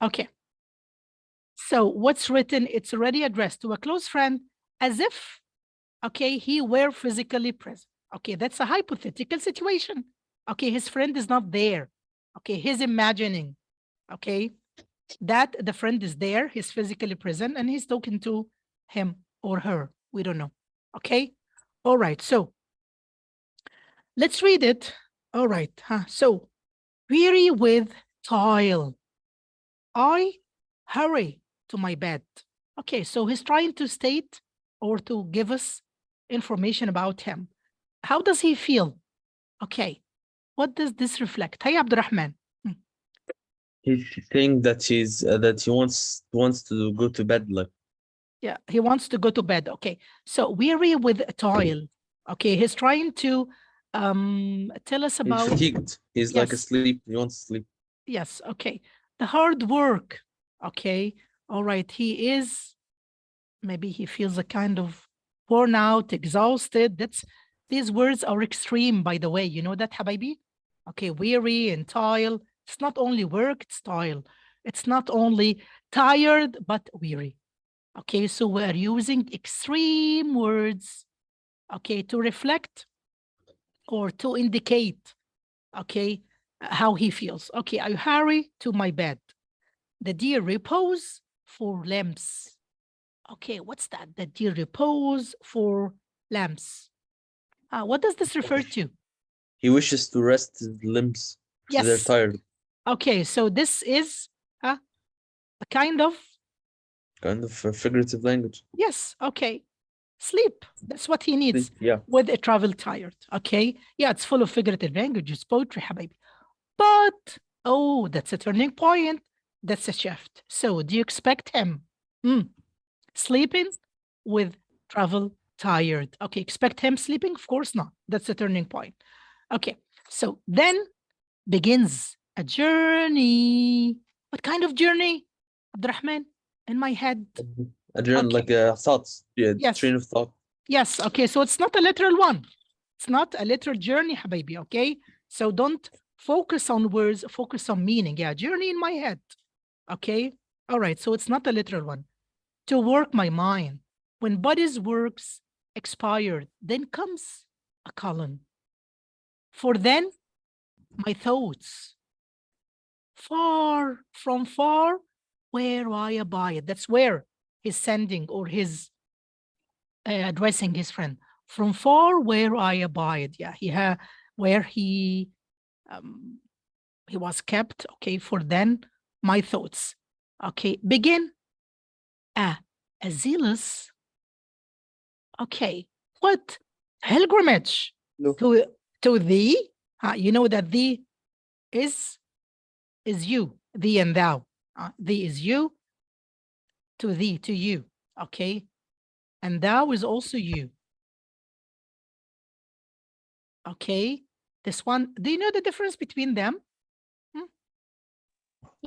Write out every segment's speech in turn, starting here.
Okay. So what's written? It's already addressed to a close friend as if, okay, he were physically present. Okay, that's a hypothetical situation. Okay, his friend is not there. Okay, he's imagining, okay, that the friend is there, he's physically present, and he's talking to him or her. We don't know. Okay, all right, so let's read it. All right, so weary with toil, I hurry to my bed. Okay, so he's trying to state or to give us information about him. How does he feel? Okay, what does this reflect? Hey, Abdurrahman. He think that he wants to go to bed, like Yeah, he wants to go to bed. Okay, so weary with toil. Okay, he's trying to tell us he's about, fatigued. He's like yes, asleep. He wants to sleep. yes, okay. The hard work. Okay, all right. He is, maybe he feels a kind of worn out, exhausted. These words are extreme, by the way. You know that, Habibi? Okay, weary and toil. It's not only work, it's toil. It's not only tired, but weary. Okay, so we're using extreme words, okay, to reflect or to indicate, okay, how he feels. Okay, I hurry to my bed. The deer repose for lambs. Okay, what's that? The deer repose for lambs. What does this refer to? He wishes to rest his limbs because they're Yes. tired. Okay, so this is a kind of, Kind of figurative language. yes, okay. Sleep. That's what he needs Yeah. with a travel tired. Okay. Yeah, it's full of figurative language. It's poetry, habibi. But, oh, that's a turning point. That's a shift. So do you expect him sleeping with travel tired? Okay, expect him sleeping? Of course not. That's a turning point. Okay, so then begins a journey. What kind of journey, Abdurrahman? In my head. Like Okay, thoughts. Yeah, yes. train of thought. Yes, okay, so it's not a literal one. It's not a literal journey, habibi, okay? So don't focus on words, focus on meaning. Yeah, journey in my head, okay? All right, so it's not a literal one. To work my mind. When body's works expired, then comes a colon. For then, my thoughts, far from far, where I abide. That's where he's sending or he's addressing his friend. From far where I abide. Yeah, where he was kept. Okay, for then my thoughts. Okay, begin. A zealous. Okay, what pilgrimage No. to thee? You know that thee is you, thee and thou. Thee is you, to thee, to you. Okay, and thou is also you. Okay, this one. Do you know the difference between them?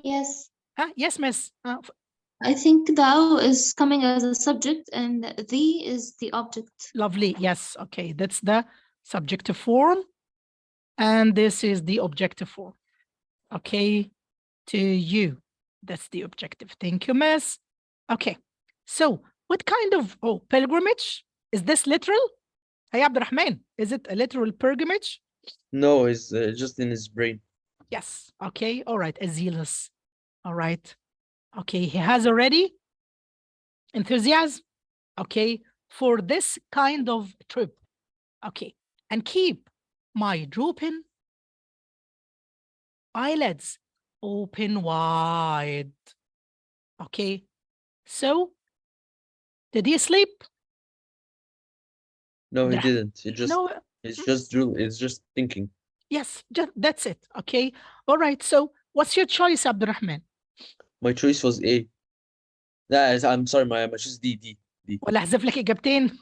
Yes. Yes, miss. I think thou is coming as a subject and thee is the object. Lovely. Yes. Okay. That's the subjective form. And this is the objective form. Okay. To you. That's the objective. Thank you, miss. Okay. So what kind of pilgrimage? Is this literal? Hey, Abdurrahman, is it a literal pilgrimage? No, it's just in his brain. Yes. Okay. All right. A zealous. All right. Okay. He has already enthusiasm. Okay. For this kind of trip. Okay. And keep my drooping eyelids open wide. Okay. So, did he sleep? No, he didn't. No. It's just thinking. Yes, that's it. Okay. All right. So, what's your choice, Abdurrahman? My choice was A. I'm sorry, my choice is D. ولا احذف لك اجابتين؟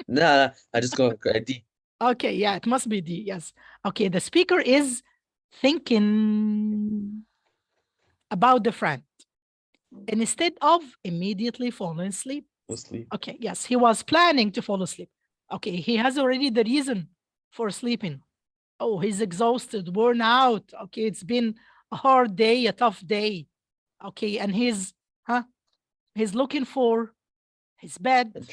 Nah, I just go D. Okay, yeah, it must be D. Yes. Okay, the speaker is thinking about the friend instead of immediately falling asleep. Okay, yes, he was planning to fall asleep. Okay, he has already the reason for sleeping. Oh, he's exhausted, worn out. Okay, it's been a hard day, a tough day. Okay, and he's looking for his bed.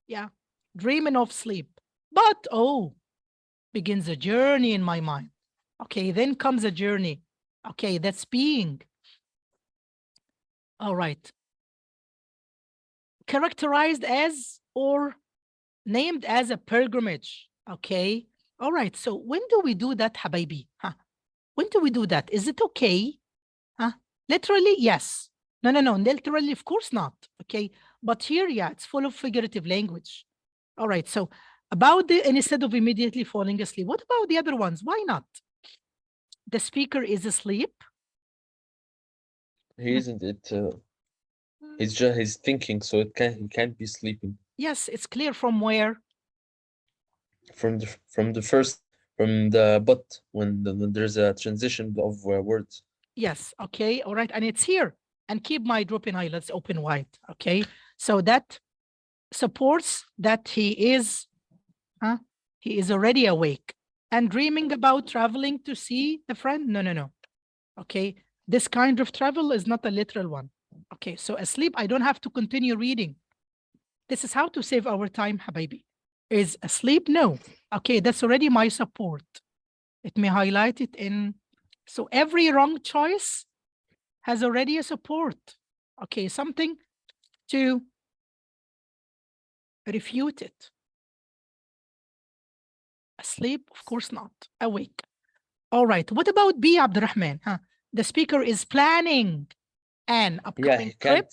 Yeah, dreaming of sleep. But begins a journey in my mind. Okay, then comes a journey. Okay, that's being. All right. Characterized as or named as a pilgrimage. Okay. All right. So when do we do that, Habibi? When do we do that? Is it okay? Literally, yes. No. Literally, of course not. Okay. But here, yeah, it's full of figurative language. All right. So about instead of immediately falling asleep, what about the other ones? Why not? The speaker is asleep. He isn't it. He's thinking, so he can't be sleeping. Yes, it's clear from where? From the but when there's a transition of words. Yes. Okay. All right. And it's here. And keep my drooping eyelids open wide. Okay. So that supports that he is already awake and dreaming about traveling to see a friend. No. Okay. This kind of travel is not a literal one. Okay. So asleep, I don't have to continue reading. This is how to save our time, Habibi. Is asleep? No. Okay. That's already my support. Let me highlight it in. So every wrong choice has already a support. Okay. Something to refute it. Asleep? Of course not. Awake. All right. What about B, Abdurrahman? The speaker is planning an upcoming trip.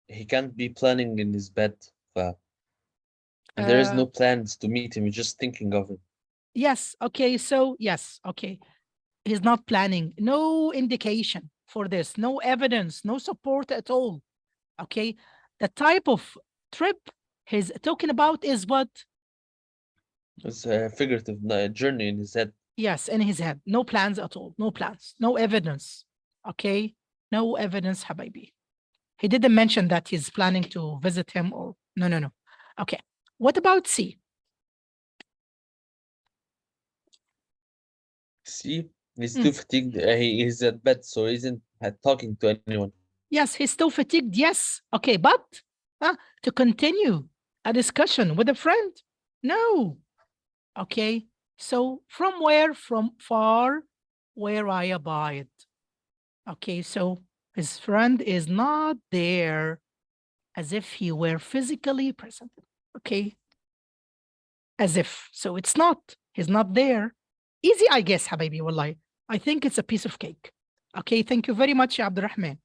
He can't be planning in his bed. And there is no plans to meet him. He's just thinking of him. Yes. Okay. So yes. Okay. He's not planning. No indication for this. No evidence. No support at all. Okay. The type of trip he's talking about is what? It's a figurative journey in his head. Yes, in his head. No plans at all. No plans. No evidence. Okay. No evidence, Habibi. He didn't mention that he's planning to visit him or no. Okay. What about C? See, he's too fatigued. He's at bed, so he isn't talking to anyone. Yes, he's still fatigued. Yes. Okay, but to continue a discussion with a friend? No. Okay. So from where? From far where I abide. Okay, so his friend is not there as if he were physically present. Okay. As if. So it's not. He's not there. Easy, I guess, Habibi, wallahi. I think it's a piece of cake. Okay, thank you very much, Abdurrahman.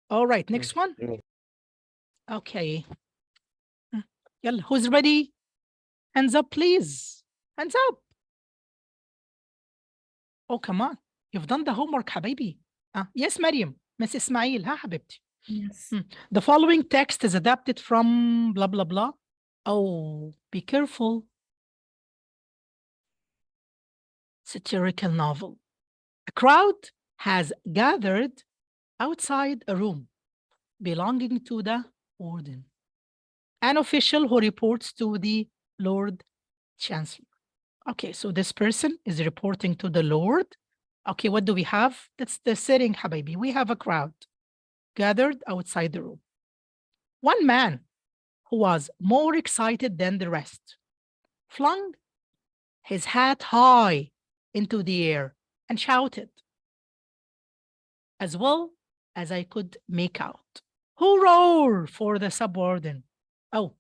All right, next one. Okay. Yalla, who's ready? Hands up, please. Hands up. Oh, come on. You've done the homework, Habibi. Yes, Mariam. Miss Ismail, Habibti. Yes. The following text is adapted from blah, blah, blah. Oh, be careful. Satirical novel. A crowd has gathered outside a room belonging to the warden, an official who reports to the Lord Chancellor. Okay, so this person is reporting to the Lord. Okay, what do we have? That's the setting, Habibi. We have a crowd gathered outside the room. One man who was more excited than the rest flung his hat high into the air and shouted, as well as I could make out, "Hurrah for the subwarden!" Oh,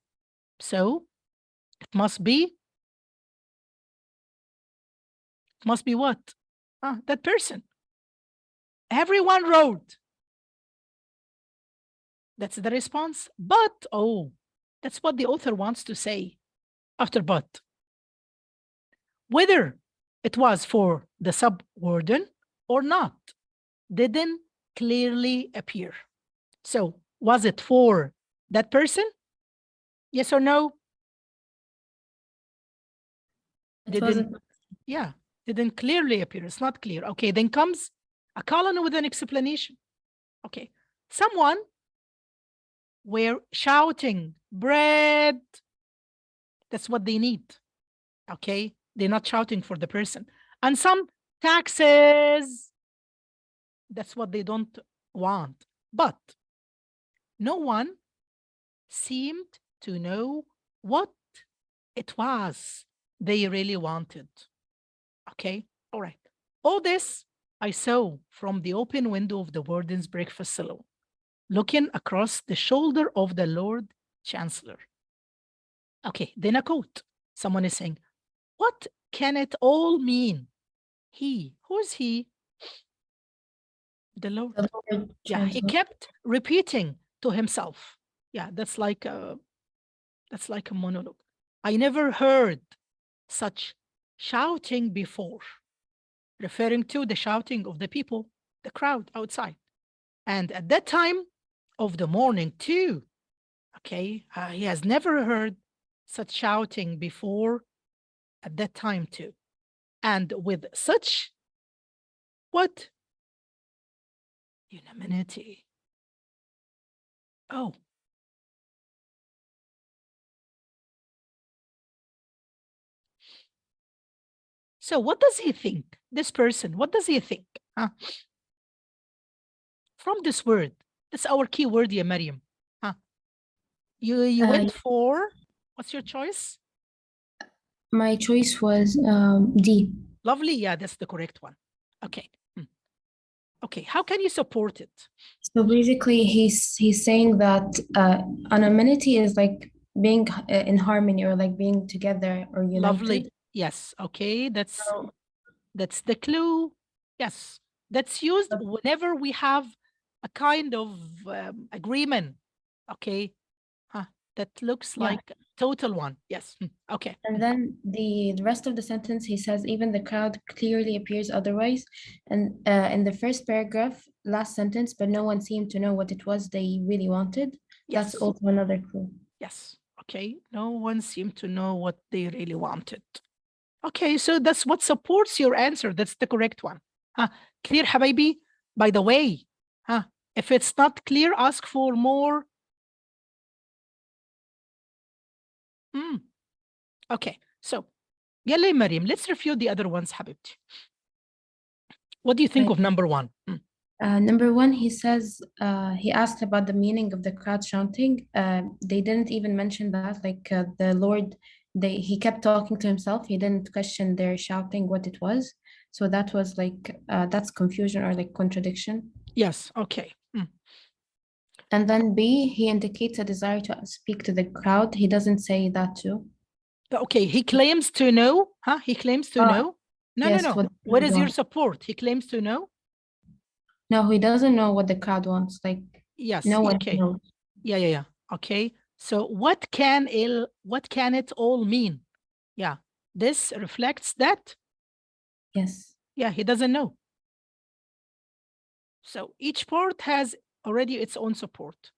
so it must be what? That person. Everyone wrote. That's the response. But, that's what the author wants to say after but. Whether it was for the subwarden or not didn't clearly appear. So, was it for that person? Yes or no? Didn't clearly appear. It's not clear. Okay, then comes a colon with an explanation. Okay, someone were shouting, bread. That's what they need. Okay, they're not shouting for the person. And some taxes. That's what they don't want. But no one seemed to know what it was they really wanted. Okay, all right. All this I saw from the open window of the warden's breakfast saloon, looking across the shoulder of the Lord Chancellor. Okay, then a quote. Someone is saying, what can it all mean? He, who's he? The Lord. The Lord Yeah, he Chancellor. kept repeating to himself. Yeah, that's like a monologue. I never heard such shouting before, referring to the shouting of the people, the crowd outside. And at that time of the morning too, okay, he has never heard such shouting before at that time too. And with such, what? Unanimity. Oh. So what does he think? This person, what does he think? Huh? From this word, that's our key word, ya Maryam. Huh? You went for, what's your choice? My choice was D. Lovely, yeah, that's the correct one. Okay. Okay, how can you support it? So basically, he's saying that anonymity is like being in harmony or like being together or united. Lovely. Yes. Okay, that's the clue. Yes, that's used whenever we have a kind of agreement. Okay, that looks like total one. Yes. Okay. And then the rest of the sentence, he says, even the crowd clearly appears otherwise. And in the first paragraph, last sentence, but no one seemed to know what it was they really wanted. Yes. That's also another clue. Yes. Okay. No one seemed to know what they really wanted. Okay, so that's what supports your answer. That's the correct one. Clear, Habibi? By the way, if it's not clear, ask for more. Okay, so Yalla Maryam, let's review the other ones, Habibti. What do you think of number one? Number one, he says, he asked about the meaning of the crowd shouting. They didn't even mention that, like the Lord, he kept talking to himself. He didn't question their shouting what it was. So that was like, that's confusion or like contradiction. Yes, okay. And then B, he indicates a desire to speak to the crowd. He doesn't say that too. Okay, he claims to know, He claims to know. No, yes, no. What is your support? He claims to know? No, he doesn't know what the crowd wants. Like, yes, no one okay. knows. Yeah. Okay. So what can it all mean? Yeah. This reflects that? Yes. Yeah, he doesn't know. So each part has already its own support.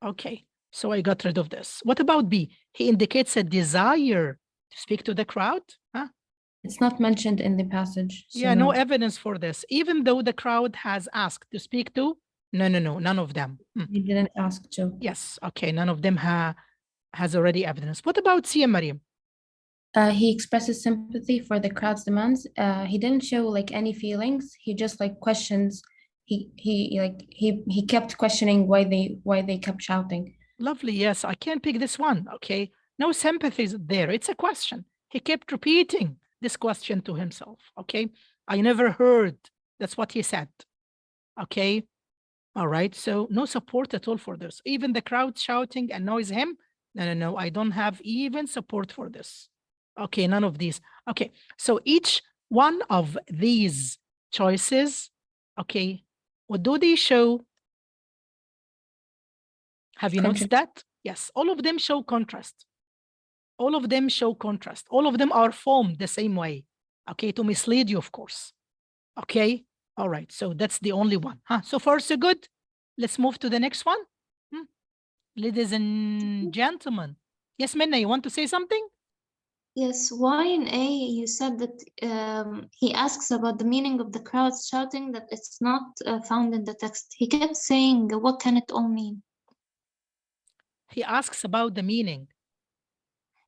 Okay. So I got rid of this. What about B? He indicates a desire to speak to the crowd? It's not mentioned in the passage. So yeah, no evidence for this. Even though the crowd has asked to speak to, no, none of them. He didn't ask to. Yes, okay, none of them has already evidence. What about C, Maryam? He expresses sympathy for the crowd's demands. He didn't show like any feelings. He just like questions. He kept questioning why they kept shouting. Lovely. Yes, I can pick this one. Okay, no sympathy there. It's a question. He kept repeating this question to himself. Okay, I never heard. That's what he said. Okay, all right. So no support at all for this. Even the crowd shouting annoys him. No. I don't have even support for this. Okay, none of these. Okay, so each one of these choices, okay, what do they show? Have you noticed that? Yes, all of them show contrast. All of them show contrast. All of them are formed the same way, okay, to mislead you, of course. Okay, all right, so that's the only one. So far, so good. Let's move to the next one. Ladies and gentlemen. Yes, Minna, you want to say something? Yes, why in A you said that he asks about the meaning of the crowd shouting, that it's not found in the text. He kept saying, what can it all mean? He asks about the meaning.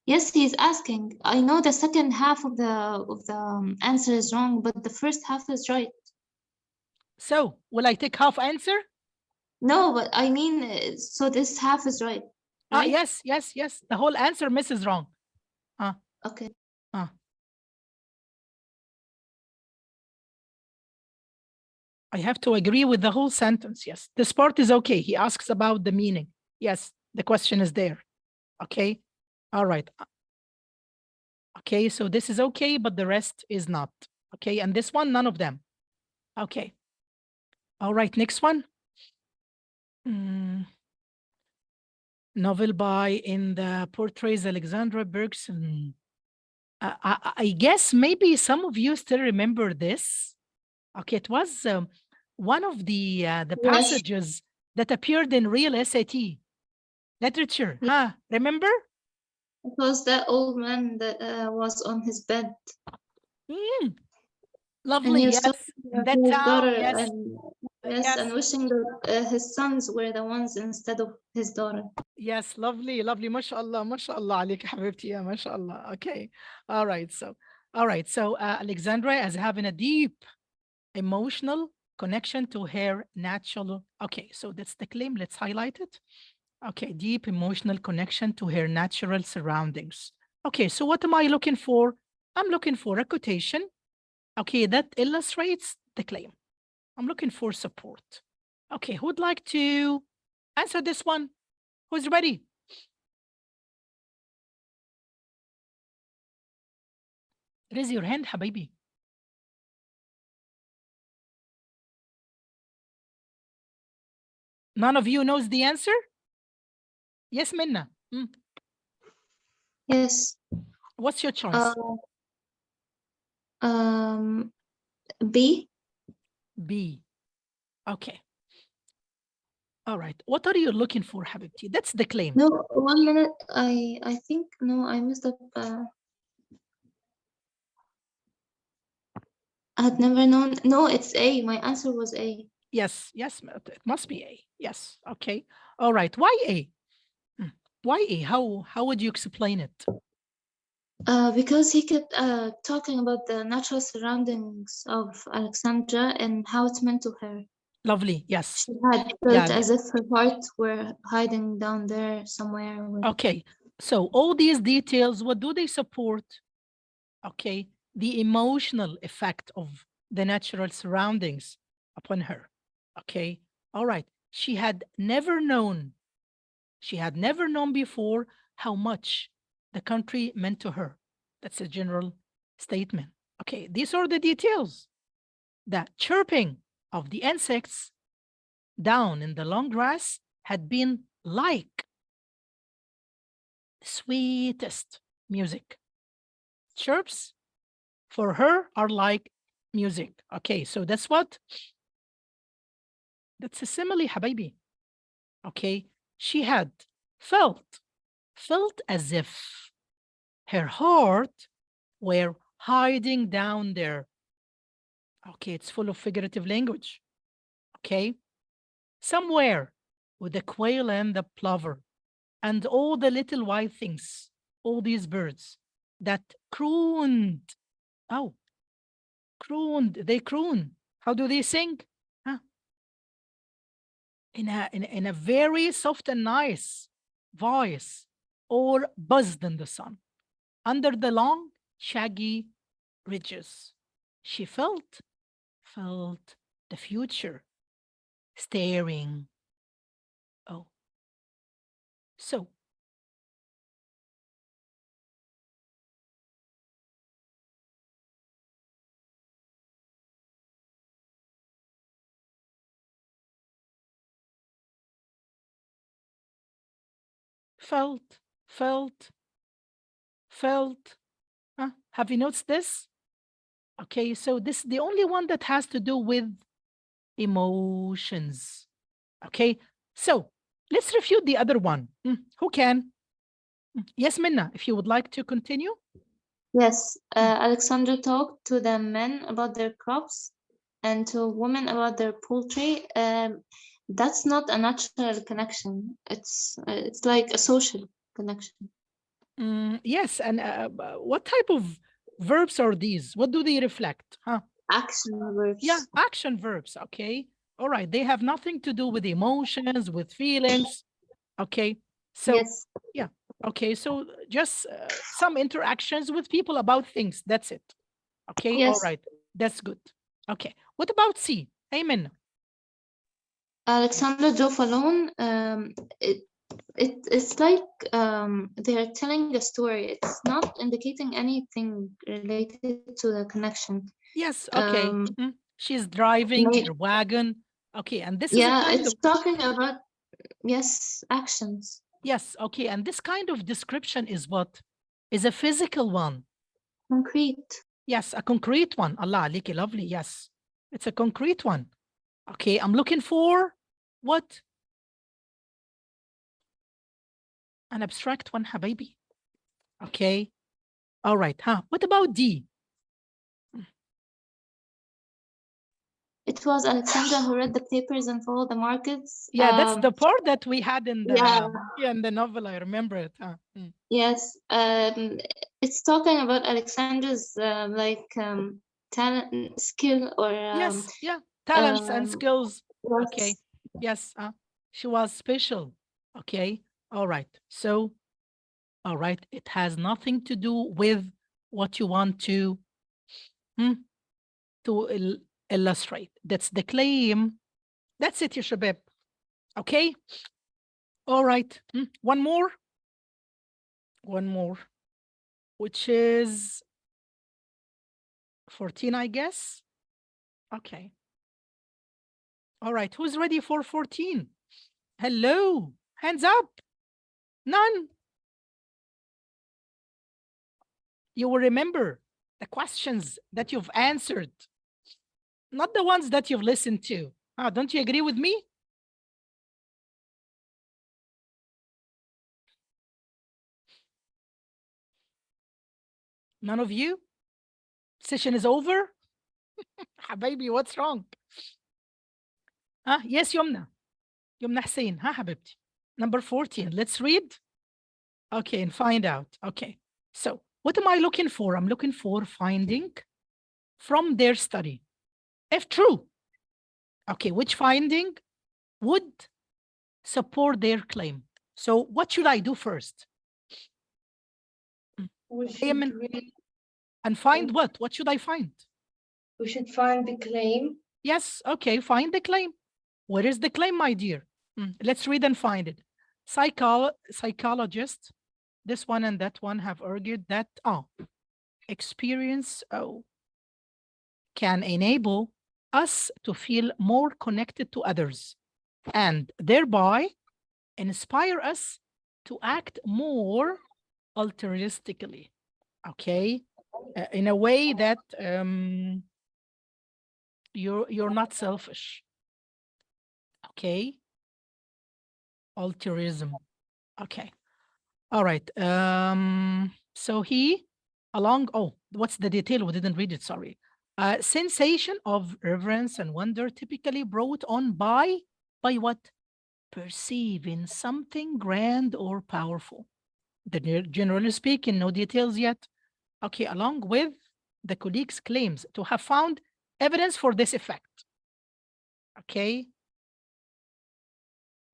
Yes, he's asking. I know the second half of the answer is wrong, but the first half is right. So will I take half answer? No, but I mean, so this half is right, right? Yes, yes, yes. The whole answer, miss, is wrong. Okay. I have to agree with the whole sentence. Yes, this part is okay. He asks about the meaning. Yes, the question is there. Okay. All right. Okay, so this is okay, but the rest is not. Okay, and this one, none of them. Okay. All right, next one. Novel by in the portrays Alexandra Bergson. I guess maybe some of you still remember this. Okay, it was one of the Yes. passages that appeared in real SAT literature. Remember? It was that old man that was on his bed. And Lovely, he was yes. talking In to that his town, daughter, yes. and yes, and wishing that his sons were the ones instead of his daughter. Yes, lovely, lovely. MashaAllah, MashaAllah عليك حبيبتي. Yeah, MashaAllah. Okay. All right. So Alexandra is having a deep emotional connection to her natural. Okay, so that's the claim. Let's highlight it. Okay, deep emotional connection to her natural surroundings. Okay, so what am I looking for? I'm looking for a quotation. Okay, that illustrates the claim. I'm looking for support. Okay, who would like to answer this one? Who's ready? Raise your hand, حبايبي. None of you knows the answer? Yes, Minna. Yes. What's your choice? B. B. Okay. All right. What are you looking for, Habibti? That's the claim. No, 1 minute. I think no, I messed up. I had never known. No, it's A. My answer was A. Yes, yes, it must be A. Yes. Okay. All right. Why A? Why A? How would you explain it? Because he kept talking about the natural surroundings of Alexandra and how it meant to her. Lovely. Yes. She had felt as if her heart were hiding down there somewhere. Okay. So all these details, what do they support? Okay. The emotional effect of the natural surroundings upon her. Okay. All right. She had never known before how much the country meant to her. That's a general statement. Okay. These are the details. The chirping of the insects down in the long grass had been like the sweetest music. Chirps for her are like music. Okay, so that's what? That's a simile, habibi. Okay, she had felt as if her heart were hiding down there. Okay, it's full of figurative language. Okay, somewhere with the quail and the plover and all the little white things, all these birds that crooned. Oh, crooned. They croon. How do they sing? Huh? In a very soft and nice voice, or buzzed in the sun under the long, shaggy ridges. She felt the future staring. Oh, so felt. Have you noticed this? Okay, so this is the only one that has to do with emotions. Okay, so let's refute the other one. Who can? Yes, Minna, if you would like to continue. Yes, Alexandra talked to the men about their crops and to women about their poultry. That's not a natural connection. It's like a social connection. Yes, and what type of verbs are these? What do they reflect? Action verbs. Yeah, action verbs, okay? All right, they have nothing to do with emotions, with feelings, okay? So, Yes. yeah, okay, so just some interactions with people about things, that's it. Okay, all Yes. right, that's good. Okay, what about C? Amen. Alexander drove alone. It's like they are telling a story. It's not indicating anything related to the connection. Yes, okay. She's driving may- her wagon. Okay, and this is a Yeah, kind it's of, talking about, yes, actions. yes, okay, and this kind of description is what? Is a physical one. Concrete. Yes, a concrete one. Allah aliki, lovely, yes. It's a concrete one. Okay, I'm looking for what? An abstract one, habibi. Okay, all right, huh? What about D? It was Alexandra who read the papers and followed the markets. Yeah, that's the part that we had in the Yeah. in the novel. I remember it. Huh? Yes. It's talking about Alexandra's talent, skill, or Yes, yeah, talents and skills. yes. Okay, yes, she was special. Okay, all right. So, all right, it has nothing to do with what you want to illustrate. That's the claim. That's it, ya shabab. Okay, all right. One more, which is 14, I guess. Okay. All right, who's ready for 14? Hello, hands up. None. You will remember the questions that you've answered, not the ones that you've listened to. Don't you agree with me? None of you? Session is over? Habibi, what's wrong? Yes, Yumna. Yumna Hussein. Habibti. Number 14. Let's read. Okay, and find out. Okay. So what am I looking for? I'm looking for finding from their study. If true. Okay, which finding would support their claim? So what should I do first? We should read, and find what? What should I find? we should find the claim. Yes, okay, find the claim. Where is the claim, my dear? Let's read and find it. Psychologists, this one and that one have argued that experience can enable us to feel more connected to others and thereby inspire us to act more altruistically, okay, in a way that you're not selfish, okay, altruism, okay, all right. So he along, what's the detail? We didn't read it, sorry. Sensation of reverence and wonder typically brought on by what? Perceiving something grand or powerful. Generally speaking, no details yet. Okay, along with the colleagues' claims to have found evidence for this effect. Okay.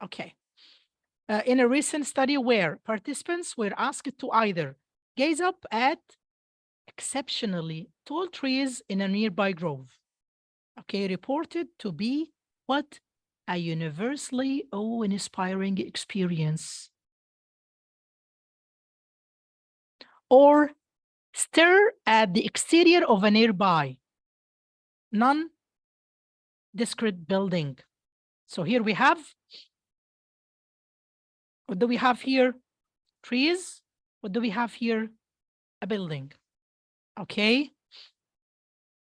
Okay. In a recent study where participants were asked to either gaze up at exceptionally tall trees in a nearby grove, okay, reported to be what? A universally awe-inspiring experience. Or stare at the exterior of a nearby non-discrete building. So here we have, what do we have here? Trees. What do we have here? A building. Okay.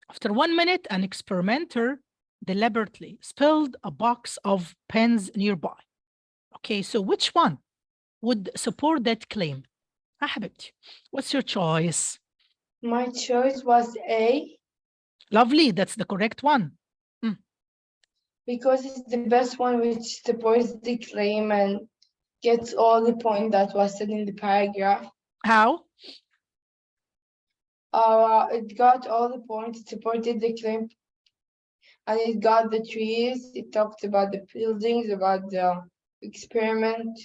After 1 minute, an experimenter deliberately spilled a box of pens nearby. Okay, so which one would support that claim? Ahmed, what's your choice? My choice was A. Lovely, that's the correct one. Because it's the best one which supports the claim and gets all the point that was said in the paragraph. How? It got all the points, it supported the claim, and it got the trees. It talked about the buildings, about the experiment.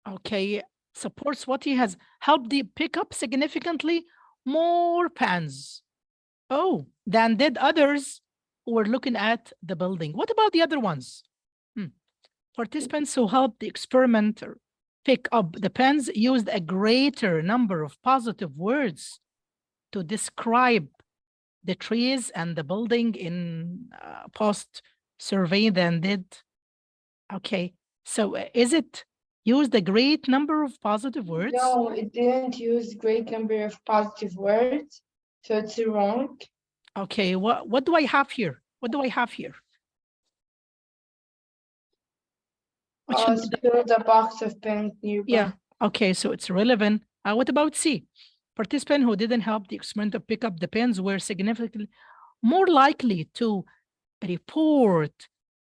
Okay, supports what he has helped the pick up significantly more pans. Oh, than did others who were looking at the building. What about the other ones? Participants who helped the experimenter pick up the pens used a greater number of positive words to describe the trees and the building in post survey than did. Okay, so is it used a great number of positive words? No, it didn't use great number of positive words, so it's wrong. Okay, what do I have here? What do I have here? What should be Spill the box of pens nearby. Yeah, okay, so it's relevant. What about C? Participant who didn't help the experimenter pick up the pens were significantly more likely to report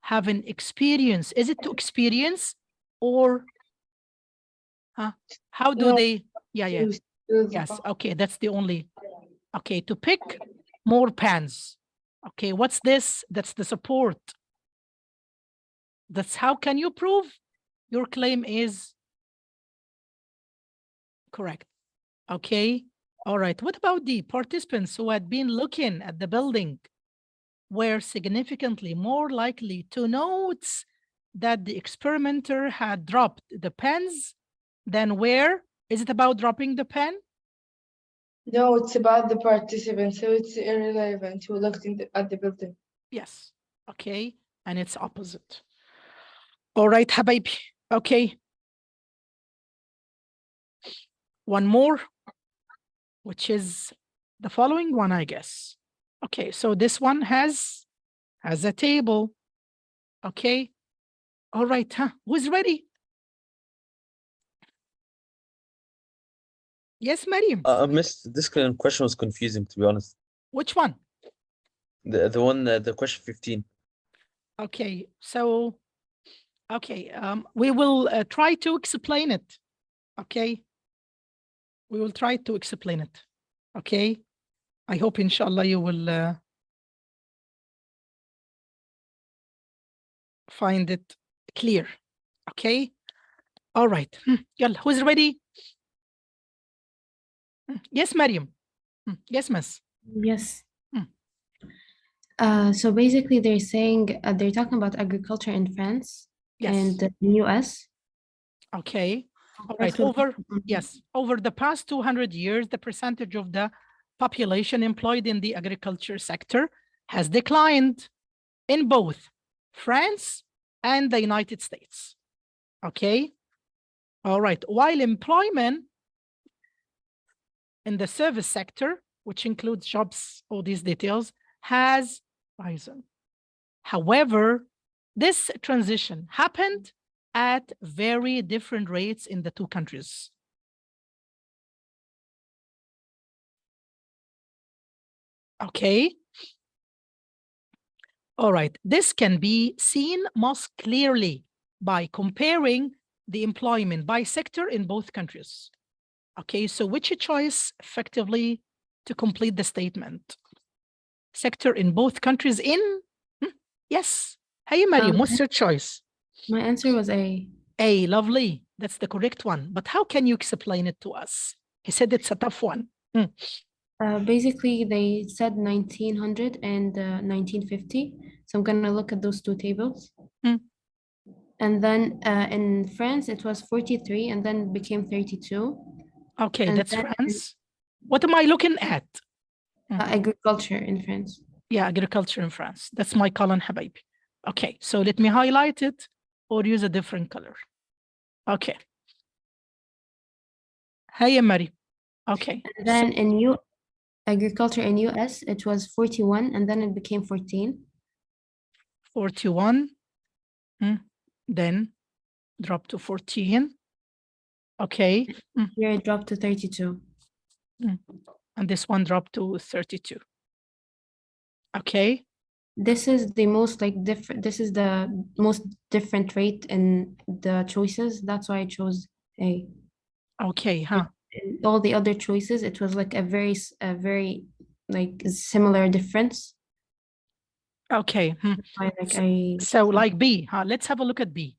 having experience. Is it to experience or how do No, they? Yeah, Use the yes, box. okay, that's the only. Okay, to pick more pens. Okay, what's this? That's the support. That's how can you prove your claim is correct. Okay, all right. What about the participants who had been looking at the building were significantly more likely to notice that the experimenter had dropped the pens than where? Is it about dropping the pen? No, it's about the participants, so it's irrelevant who looked at the building. Yes, okay, and it's opposite. All right, Habibi, okay. One more, which is the following one, I guess. Okay, so this one has a table. Okay, all right, who's ready? Yes, Mariam. Miss, this question was confusing, to be honest. Which one? The question 15. Okay, so, okay, we will try to explain it. Okay, we will try to explain it. Okay, I hope, inshallah, you will find it clear. Okay, all right. Yalla, who's ready? Yes, Mariam. Yes, miss. Yes. So basically, they're saying they're talking about agriculture in France Yes. and the US. Okay. All right. Over the past 200 years, the percentage of the population employed in the agriculture sector has declined in both France and the United States. Okay. All right. While employment in the service sector, which includes jobs, all these details, has risen. However, this transition happened at very different rates in the two countries. Okay. All right. This can be seen most clearly by comparing the employment by sector in both countries. Okay, so which choice effectively to complete the statement? Sector in both countries in? Yes. Hey, Mariam, what's your choice? My answer was A. A, lovely. That's the correct one. But how can you explain it to us? He said it's a tough one. Basically, they said 1900 and 1950. So I'm going to look at those two tables. And then in France, it was 43 and then became 32. Okay, and that's France. What am I looking at? Agriculture in France. Yeah, agriculture in France. That's my column, Habibi. Okay, so let me highlight it or use a different color. Okay. Hey, Mary. Okay. And then in agriculture in US, it was 41 and then it became 14. 41. Then dropped to 14. Okay. Here it dropped to 32. And this one dropped to 32. Okay. This is the most different. This is the most different rate in the choices. That's why I chose A. Okay, in all the other choices, it was like a very like similar difference. Okay. Like So like B, let's have a look at B.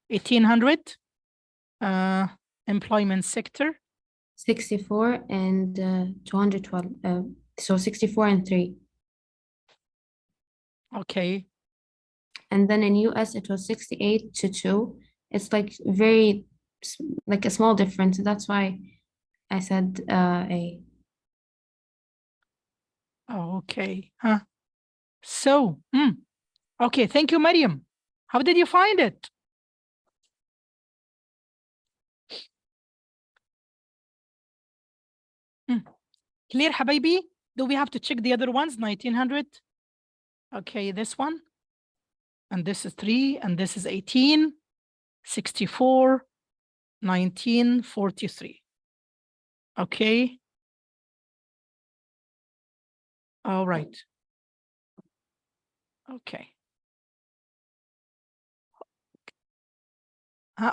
1800, employment sector. 64 and 212. So 64 and 3. Okay. And then in US it was 68 to 2. It's like like a small difference. That's why I said A. Oh, okay. So, okay. Thank you, Mariam. How did you find it? Clear, Habibi? Do we have to check the other ones? 1900. Okay, this one. And this is 3, and this is 18, 64, 1943. Okay. All right. Okay.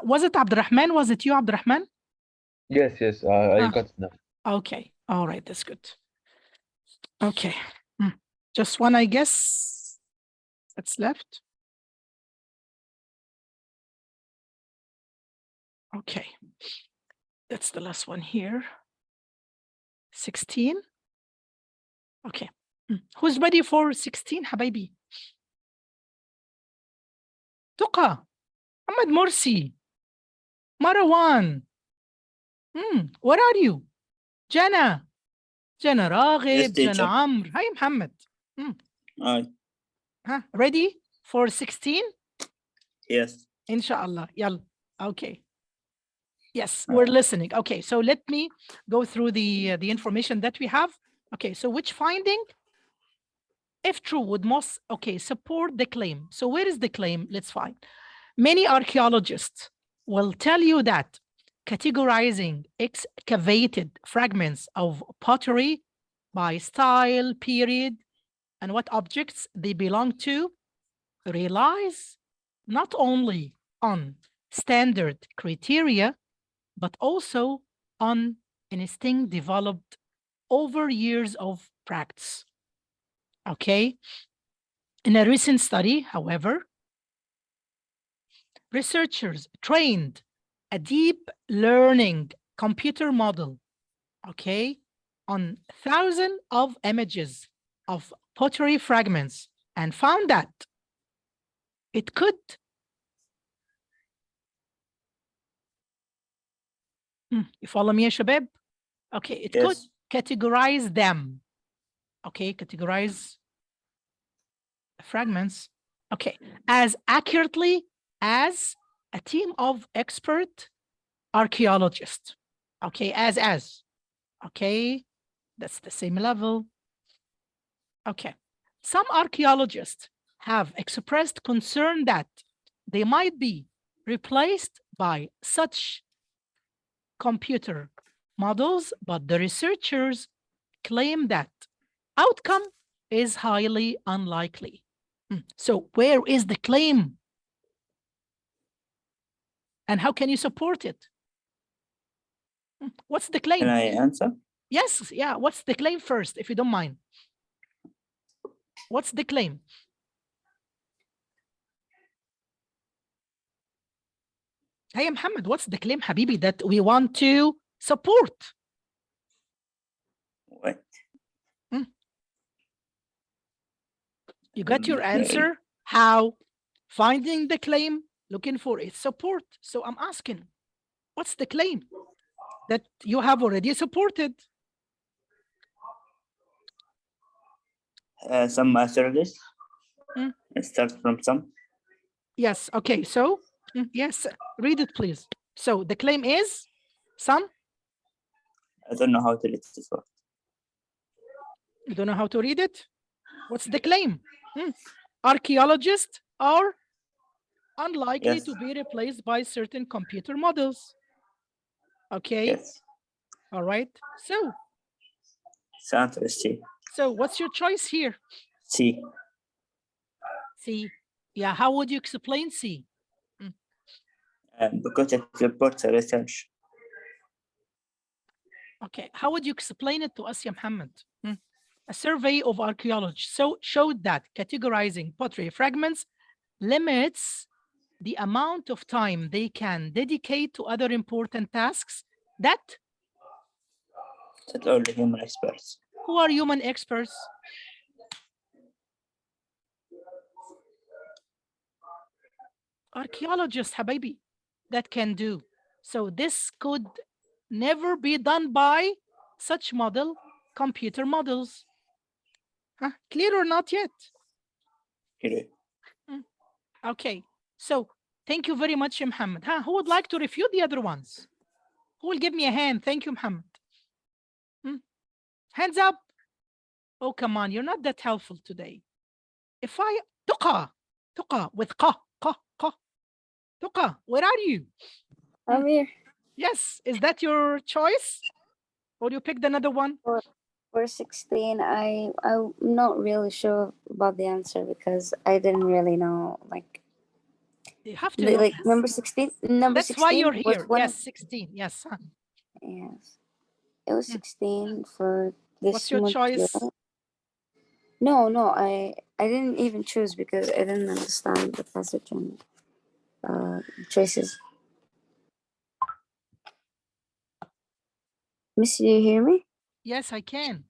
Was it Abdurrahman? Was it you, Abdurrahman? Yes, I got it now. Okay. All right. That's good. Okay. Just one, I guess, that's left. Okay. That's the last one here. 16. Okay. Who's ready for 16, Habibi? Tuqa, Ahmed Morsi, Marwan. Where are you? Jana. Jana Raghib, teacher. Jana Amr. Hi, Muhammad. Aye. Ready for 16? Yes. Inshallah. Yalla. Okay. Yes, we're listening. Okay, so let me go through the information that we have. Okay, so which finding, if true, would most support the claim? So where is the claim? Let's find. Many archaeologists will tell you that categorizing excavated fragments of pottery by style, period, and what objects they belong to relies not only on standard criteria, but also on instinct developed over years of practice. Okay. In a recent study, however, researchers trained a deep learning computer model, okay, on thousands of images of pottery fragments and found that it could you follow me, Shabab? Okay, it could categorize them. Okay, categorize fragments, okay, as accurately as a team of expert archaeologists. Okay, as. Okay, that's the same level. Okay, some archaeologists have expressed concern that they might be replaced by such computer models, but the researchers claim that outcome is highly unlikely. So where is the claim? And how can you support it? What's the claim? Can I answer? Yes, yeah. What's the claim first, if you don't mind? What's the claim? Hey, Muhammad, what's the claim, Habibi, that we want to support? What? You got your answer? How? Finding the claim, looking for its support. So I'm asking, what's the claim that you have already supported? Some archaeologists. It starts from some. Yes, okay, so, yes, read it, please. So the claim is some? I don't know how to read this word. You don't know how to read it? What's the claim? Archaeologists are unlikely to be replaced by certain computer models. Okay. Yes. All right. So. Answer is C. So what's your choice here? C. C. Yeah. How would you explain C? Because it reports a research. Okay, how would you explain it to us, ya Muhammad? A survey of archaeologists showed that categorizing pottery fragments limits the amount of time they can dedicate to other important tasks that All the human experts. who are human experts? Archaeologists, habibi, that can do. So this could never be done by such model computer models. Huh? Clear or not yet? Clear. Okay, so thank you very much, Muhammad. Huh? Who would like to refute the other ones? Who will give me a hand? Thank you, Muhammad. Hands up. Oh, come on, you're not that helpful today. If I, Tuqa with qa, Tuqa, where are you? I'm here. Yes, is that your choice? Or you picked another one? For 16, I'm not really sure about the answer because I didn't really know, like, You have to know. like number 16. Number That's 16 why you're was here. one Yes, of- 16. Yes. Huh? yes, it was 16 for this. What's your module. choice? No, I didn't even choose because I didn't understand the passage and choices. Miss, do you hear me? Yes, I can.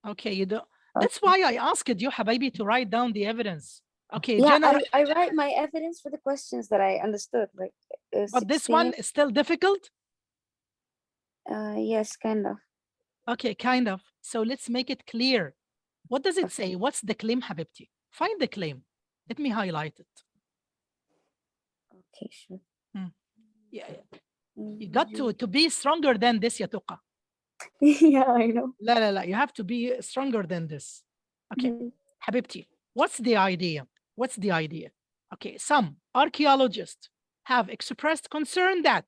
Okay, you do. That's why I asked you, Habibi, to write down the evidence. Okay, Yeah, general. I write my evidence for the questions that I understood. Like, But this 16, one is still difficult? yes, kind of. Okay, kind of. So let's make it clear. What does it say? What's the claim, Habibti? Find the claim. Let me highlight it. Okay, sure. Yeah, you got to be stronger than this, ya Tuqa. Yeah, I know. La, you have to be stronger than this. Okay, Habibti, what's the idea? What's the idea? Okay, some archaeologists have expressed concern that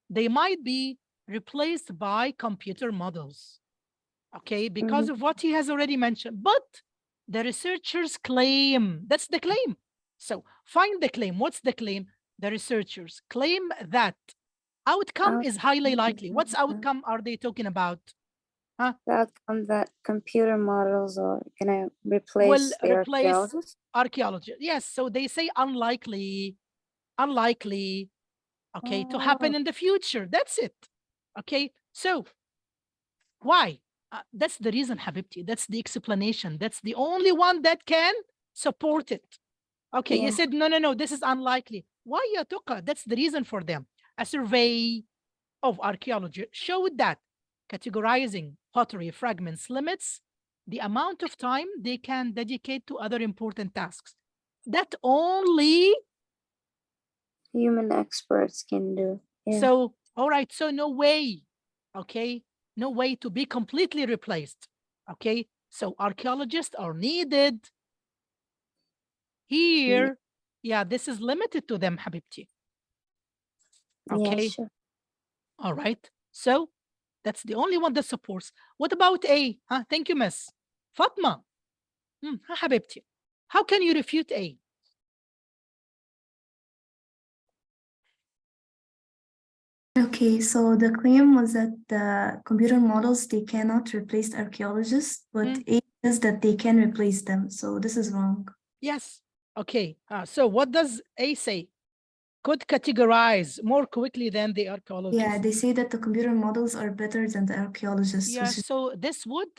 they might be replaced by computer models. Okay, because of what he has already mentioned. But the researchers claim, that's the claim. So find the claim. What's the claim? The researchers claim that outcome is highly likely. What's outcome are they talking about? The outcome that computer models are gonna Will replace the replace archaeologists. archaeologists. Yes, so they say unlikely, okay, to happen in the future. That's it. Okay, so why? That's the reason, Habibti. That's the explanation. That's the only one that can support it. Okay, you said, no, this is unlikely. Why, ya Tuqa? That's the reason for them. A survey of archaeology showed that categorizing pottery fragments limits the amount of time they can dedicate to other important tasks. That only Human experts can do. Yeah. So, all right, so no way, okay? No way to be completely replaced, okay? So archaeologists are needed. Here, yeah, this is limited to them, Habibti. Okay, Yeah, sure. all right. So that's the only one that supports. What about A? Huh? Thank you, Miss. Fatma, Habibti, how can you refute A? Okay, so the claim was that the computer models, they cannot replace archaeologists, but it is that they can replace them. So this is wrong. Yes. Okay. So what does A say? Could categorize more quickly than the archaeologists. Yeah, they say that the computer models are better than the archaeologists. Yeah, which is, so this would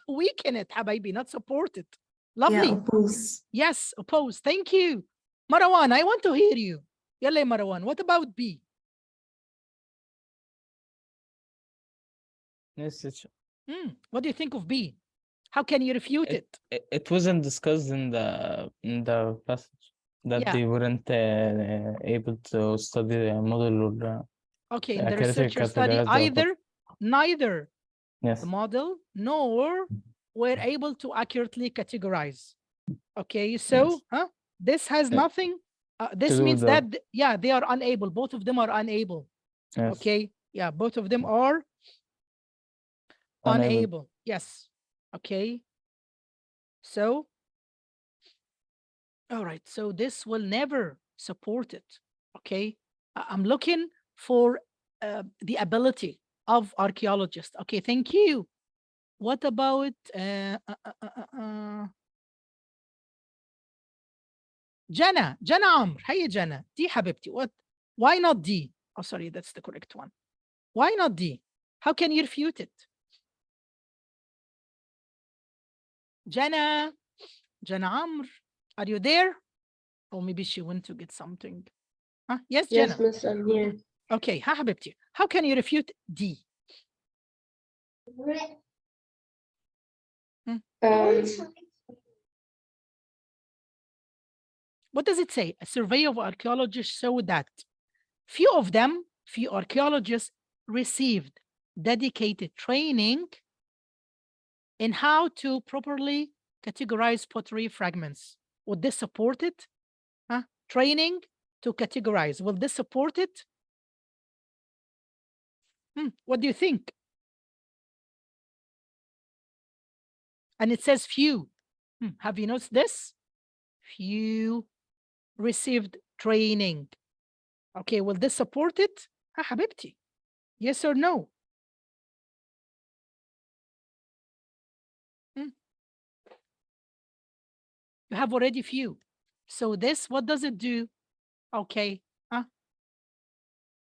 weaken it, Habibi, not support it. Lovely. yeah, oppose. Yes, oppose. Thank you. Marwan, I want to hear you. Yalla, Marwan, what about B? Yes, teacher. What do you think of B? How can you refute it? It wasn't discussed in the passage that they weren't able to study a model or Okay, in the accuracy researcher study, categorized neither yes. the model nor were able to accurately categorize. Okay, so this has nothing. This means that, yeah, they are unable. Both of them are unable. Yes. Okay, yeah, both of them are unable. Yes. Okay. So, all right. So this will never support it. Okay. I'm looking for the ability of archaeologists. Okay, thank you. What about Jana Amr? Hey Jana, D حبيبتي. What? Why not D? Oh, sorry, that's the correct one. Why not D? How can you refute it? Jana Amr, are you there? Or maybe she went to get something. Huh? Yes, Jana. Yes, Miss, I'm here. Okay, ها حبيبتي. How can you refute D? What does it say? A survey of archaeologists showed that few archaeologists received dedicated training in how to properly categorize pottery fragments. Would this support it? Huh? Training to categorize. Will this support it? What do you think? And it says few. Have you noticed this? Few received training. Okay, will this support it? حبيبتي. Yes or no? You have already few. So this, what does it do? Okay.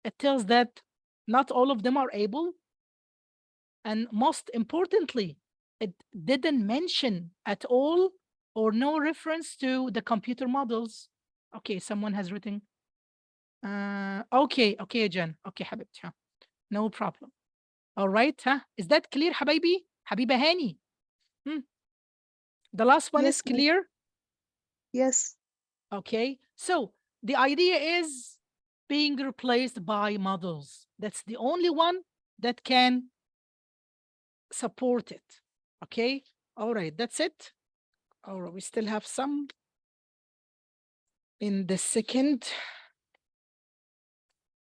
It tells that not all of them are able. And most importantly, it didn't mention at all or no reference to the computer models. Okay, someone has written. Okay, Jen. Okay, حبيبتي. No problem. All right. Is that clear, حبايبي? حبيبة هاني. The last one is clear? Yes. Okay. So the idea is being replaced by models. That's the only one that can support it. Okay. All right. That's it. All right. We still have some in the second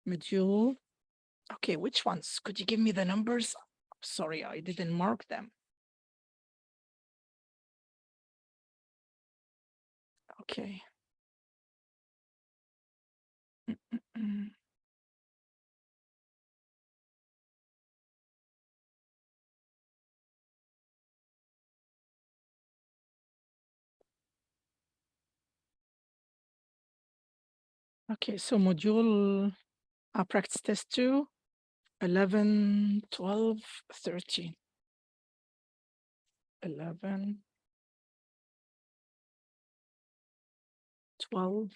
module. Okay. Which ones? Could you give me the numbers? Sorry, I didn't mark them. Okay. Okay, so module practice test 2, 11, 12, 13. 11, 12,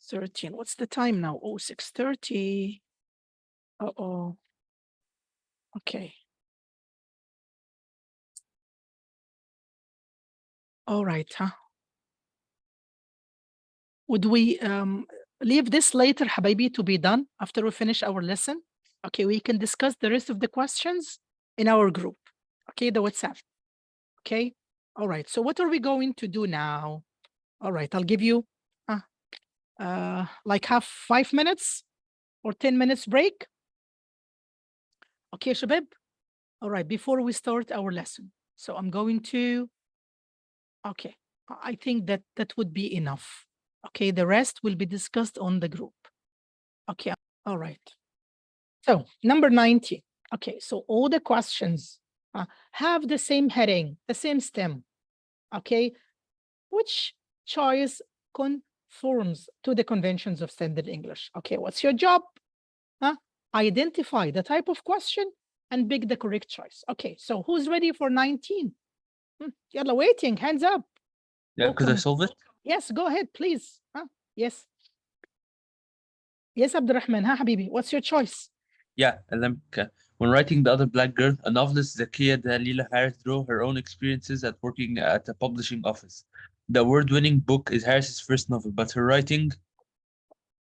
13. What's the time now? Oh, 6:30. Uh-oh. Okay. All right, Would we leave this later, حبايبي, to be done after we finish our lesson? Okay, we can discuss the rest of the questions in our group. Okay, the WhatsApp. Okay. All right. So what are we going to do now? All right, I'll give you like 5 minutes or 10 minutes break. Okay, Shabab. All right, before we start our lesson. So I'm going to, okay, I think that would be enough. Okay, the rest will be discussed on the group. Okay, all right. So number 90. Okay, so all the questions have the same heading, the same stem. Okay, which choice conforms to the conventions of standard English? Okay, what's your job? Identify the type of question and pick the correct choice. Okay, so who's ready for 19? Yalla, waiting, hands up. Yeah, could I solve it? Yes, go ahead, please. Yes. Yes, Abdurrahman, Habibi, what's your choice? Yeah, when writing The Other Black Girl, a novelist, Zakiya Dalila Harris, drew her own experiences at working at a publishing office. The award-winning book is Harris's first novel, but her writing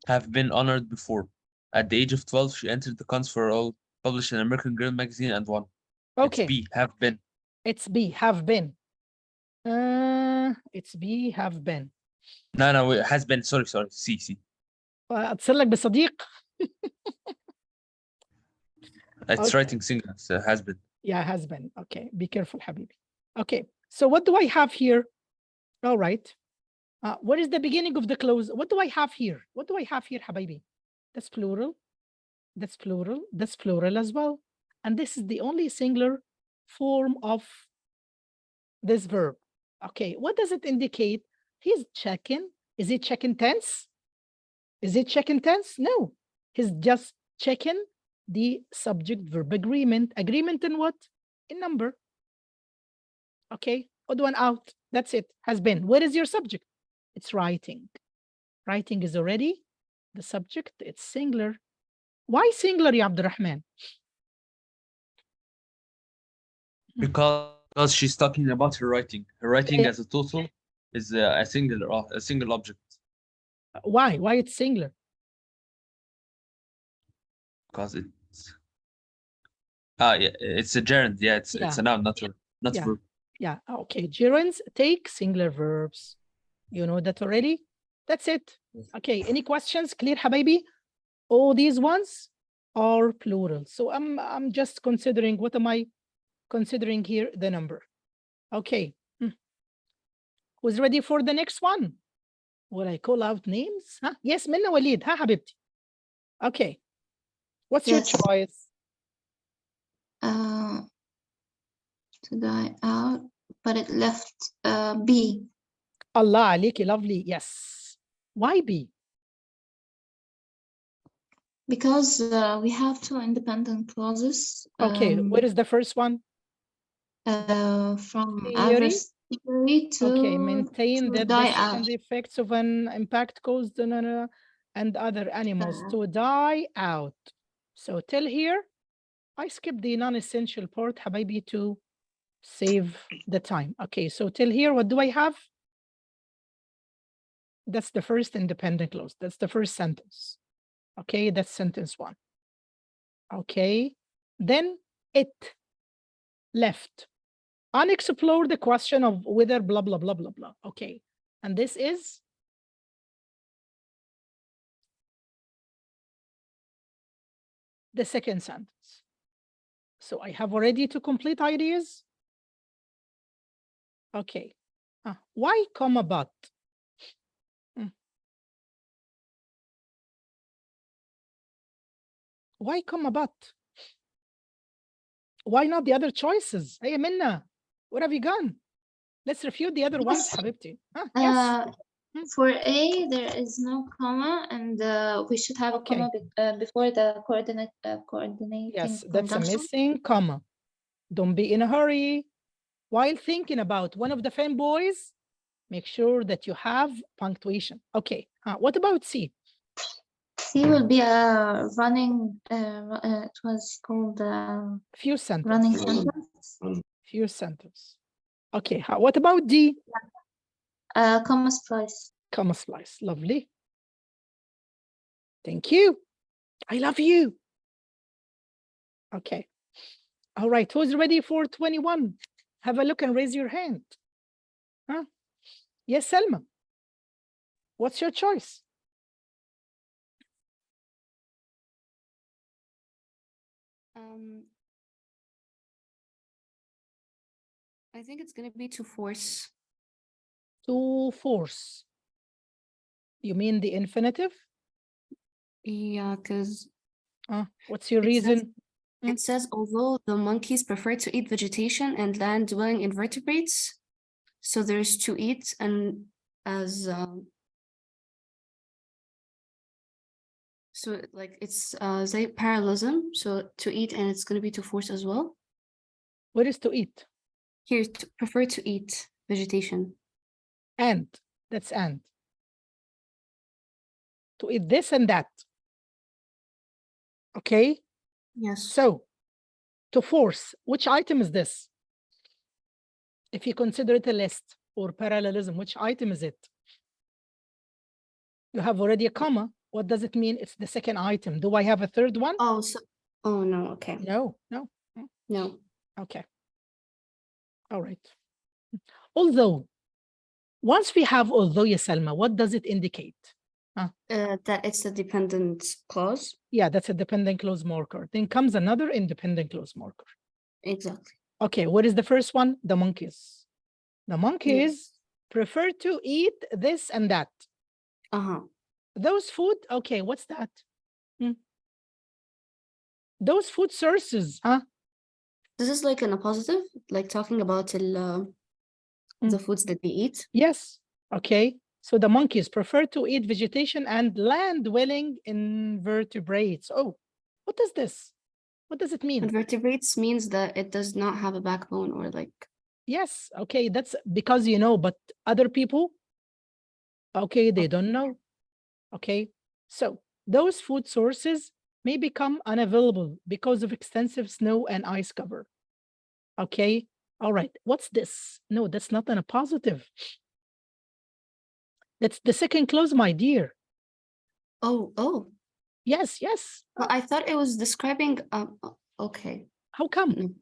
have been honored before. At the age of 12, she entered the Cons for All, published in American Girl magazine, and won. Okay. It's B, have been. It's B, have been. It's B, have been. No, it has been. Sorry. C. أتصل لك بصديق. It's writing single, so has been. Yeah, has been. Okay, be careful, Habibi. Okay, so what do I have here? All right. What is the beginning of the clause? What do I have here? What do I have here, Habibi? That's plural. That's plural. That's plural as well. And this is the only singular form of this verb. Okay, what does it indicate? He's checking. Is it checking tense? Is it checking tense? No, he's just checking the subject verb agreement. Agreement in what? In number. Okay, odd one out. That's it. Has been. Where is your subject? It's writing. Writing is already the subject. It's singular. Why singular, ya Abdurrahman? Because she's talking about her writing. Her writing Yeah. as a total is a single object. Why? Why it's singular? Because it's yeah, it's a gerund. Yeah, it's a noun, not Yeah. verb. Yeah. Okay. Gerunds take singular verbs. You know that already? That's it. Okay. Any questions? Clear, habibi? All these ones are plural. So I'm just considering, what am I considering here? The number. Okay. Who's ready for the next one? Will I call out names? Huh? Yes, Minna Walid. Ha, habibti. Okay. What's your Yes. choice? To die out, but it left B. Allah aliki, lovely. Yes. Why B? Because we have two independent clauses. Okay, what is the first one? From Theory. adverse theory to, okay, maintain to that die the out. second effects of an impact caused and other animals to die out. So till here, I skipped the non-essential part, habibi, to save the time. Okay, so till here, what do I have? That's the first independent clause. That's the first sentence. Okay, that's sentence one. Okay, then it left. Unexplore the question of whether blah, blah, blah, blah, blah. Okay, and this is the second sentence. So I have already two complete ideas. Okay, why comma but? Why comma but? Why not the other choices? Hey, Minna, what have you gone? Let's refute the other ones, habibti. Yes. For A, there is no comma, and we should have a comma before the coordinating yes, that's conjunction. a missing comma. Don't be in a hurry. While thinking about one of the fanboys, make sure that you have punctuation. Okay, what about C? C will be a running, it was called few sentence. Running sentence. Few sentence. Okay, what about D? Comma splice. Comma splice, lovely. Thank you. I love you. Okay. All right, who's ready for 21? Have a look and raise your hand. Yes, Selma. What's your choice? I think it's going to be to force. To force. You mean the infinitive? Yeah, because... what's your reason? It says, although the monkeys prefer to eat vegetation and land-dwelling invertebrates, so there's to eat and as... so like it's parallelism, so to eat and it's going to be to force as well. What is to eat? Here, to prefer to eat vegetation. And, that's and. To eat this and that. Okay? Yes. So, to force, which item is this? If you consider it a list or parallelism, which item is it? You have already a comma. What does it mean? It's the second item. Do I have a third one? Oh, oh no, okay. No. No. Okay. All right. Although, once we have although, ya Salma, what does it indicate? That it's a dependent clause. Yeah, that's a dependent clause marker. Then comes another independent clause marker. Exactly. Okay, what is the first one? The monkeys. The monkeys prefer to eat this and that. Those food, okay, what's that? Those food sources, This is like in a positive, like talking about the foods that they eat. Yes. Okay. So the monkeys prefer to eat vegetation and land-dwelling invertebrates. Oh, what is this? What does it mean? Invertebrates means that it does not have a backbone or like. Yes. Okay. That's because you know, but other people, okay, they don't know. Okay. So those food sources may become unavailable because of extensive snow and ice cover. Okay. All right. What's this? No, that's not a positive. That's the second clause, my dear. Oh. Yes, yes. Well, I thought it was describing. Okay. How come?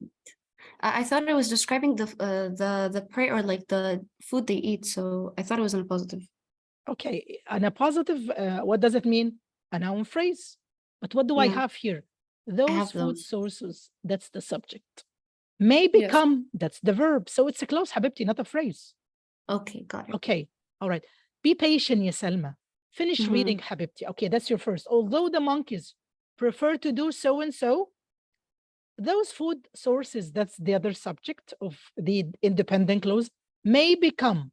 I thought it was describing the prey or like the food they eat. So I thought it was in a positive. Okay, and a positive, what does it mean? A noun phrase. But what do I have here? Those food sources, that's the subject. May become, that's the verb. So it's a clause, حبيبتي, not a phrase. Okay, got it. Okay, all right. Be patient, ya Selma. Finish reading, حبيبتي. Okay, that's your first. Although the monkeys prefer to do so and so, those food sources, that's the other subject of the independent clause, may become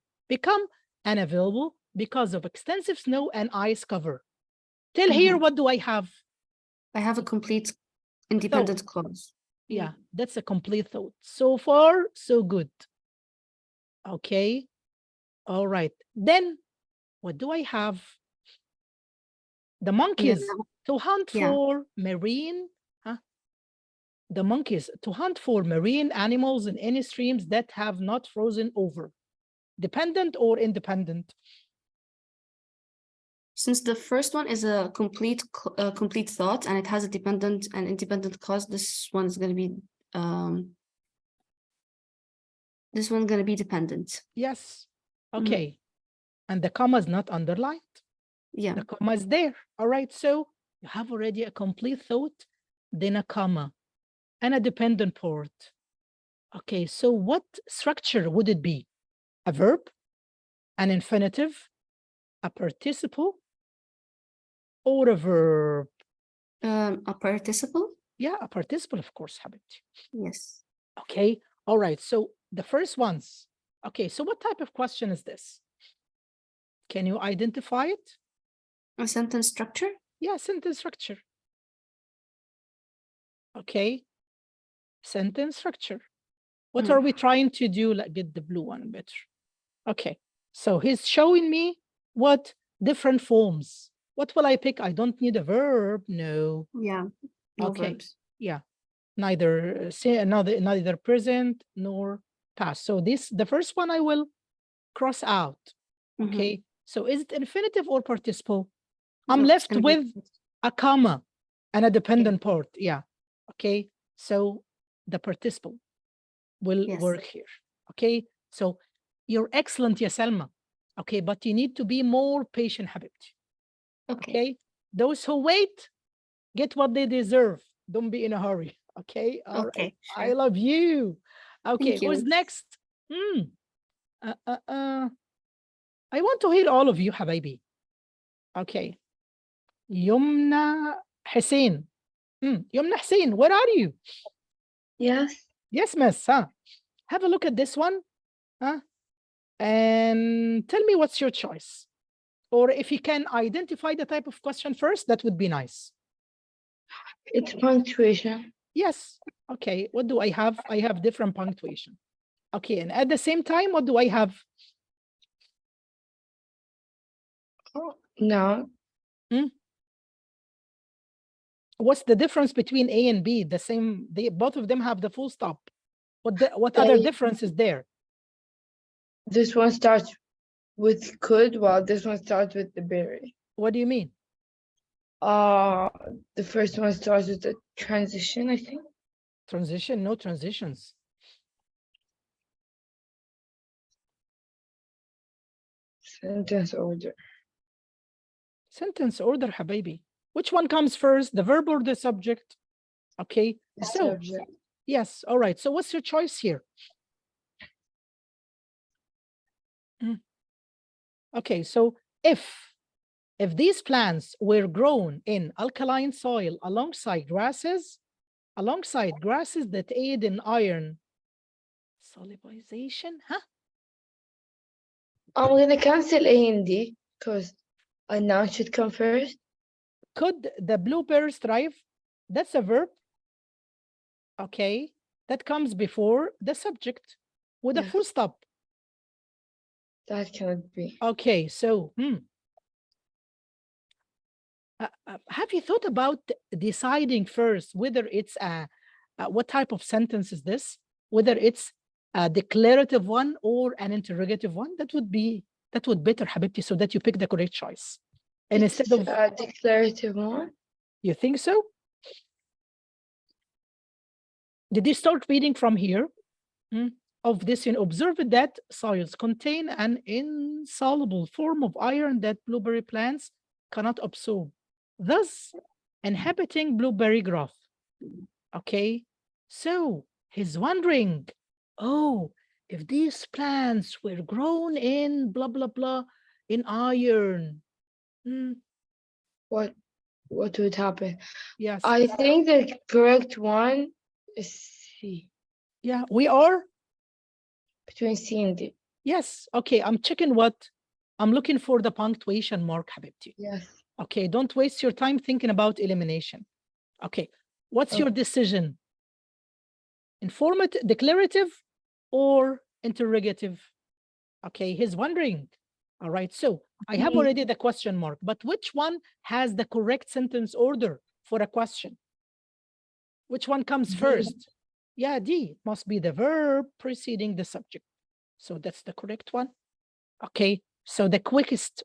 unavailable because of extensive snow and ice cover. Till here, what do I have? I have a complete independent clause. Yeah, that's a complete thought. So far, so good. Okay. All right. Then what do I have? The monkeys to hunt for marine. The monkeys to hunt for marine animals in any streams that have not frozen over. Dependent or independent? Since the first one is a complete thought and it has a dependent and independent clause, this one's going to be dependent. Yes. Okay. And the comma is not underlined. Yeah. The comma is there. All right. So you have already a complete thought, then a comma and a dependent part. Okay. So what structure would it be? A verb, an infinitive, a participle, or a verb? A participle? Yeah, a participle, of course, حبيبتي. Yes. Okay. All right. So the first ones. Okay. So what type of question is this? Can you identify it? A sentence structure? Yeah, sentence structure. Okay. Sentence structure. What are we trying to do? Like get the blue one better. Okay. So he's showing me what different forms. What will I pick? I don't need a verb. No. Yeah. No verbs. Yeah. Neither present nor past. So the first one I will cross out. Okay. So is it infinitive or participle? I'm left with a comma and a dependent part. Yeah. Okay. So the participle will work here. Okay. So you're excellent, ya Selma. Okay. But you need to be more patient, حبيبتي. Okay. Those who wait get what they deserve. Don't be in a hurry. Okay. All right. Sure. I love you. Okay. Who's next? I want to hear all of you, حبايبي. Okay. Yumna Hussein. Yumna Hussein, where are you? Yes. Yes, miss. Have a look at this one. And tell me what's your choice. Or if you can identify the type of question first, that would be nice. It's punctuation. Yes. Okay. What do I have? I have different punctuation. Okay. And at the same time, what do I have? No. What's the difference between A and B? The same, both of them have the full stop. What other difference is there? This one starts with could, while this one starts with the berry. What do you mean? The first one starts with a transition, I think. Transition? No transitions. Sentence order. Sentence order, habibi. Which one comes first, the verb or the subject? Okay. The so, subject. Yes. All right. So what's your choice here? Okay. So if these plants were grown in alkaline soil alongside grasses, alongside grasses that aid in iron solubilization. Huh? I'm gonna cancel A and D because a noun should come first. Could the blueberries thrive? That's a verb. Okay. That comes before the subject with a Yeah. full stop. That cannot be. Okay, so have you thought about deciding first whether it's what type of sentence is this? Whether it's a declarative one or an interrogative one? That would better, Habibti, so that you pick the correct choice. And It's instead of a declarative one. You think so? Did you start reading from here? Of this, observe that soils contain an insoluble form of iron that blueberry plants cannot absorb, thus inhibiting blueberry growth. Okay, so he's wondering, oh, if these plants were grown in blah, blah, blah, in iron. What would happen? Yes. I think the correct one is C. Yeah, we are between C and D. Yes. Okay, I'm checking what I'm looking for the punctuation mark, Habibti. Yes. Okay, don't waste your time thinking about elimination. Okay, what's your decision? Informative, declarative, or interrogative? Okay, he's wondering. All right, so I have already the question mark, but which one has the correct sentence order for a question? Which one comes first? Yeah, D must be the verb preceding the subject. So that's the correct one. Okay, so the quickest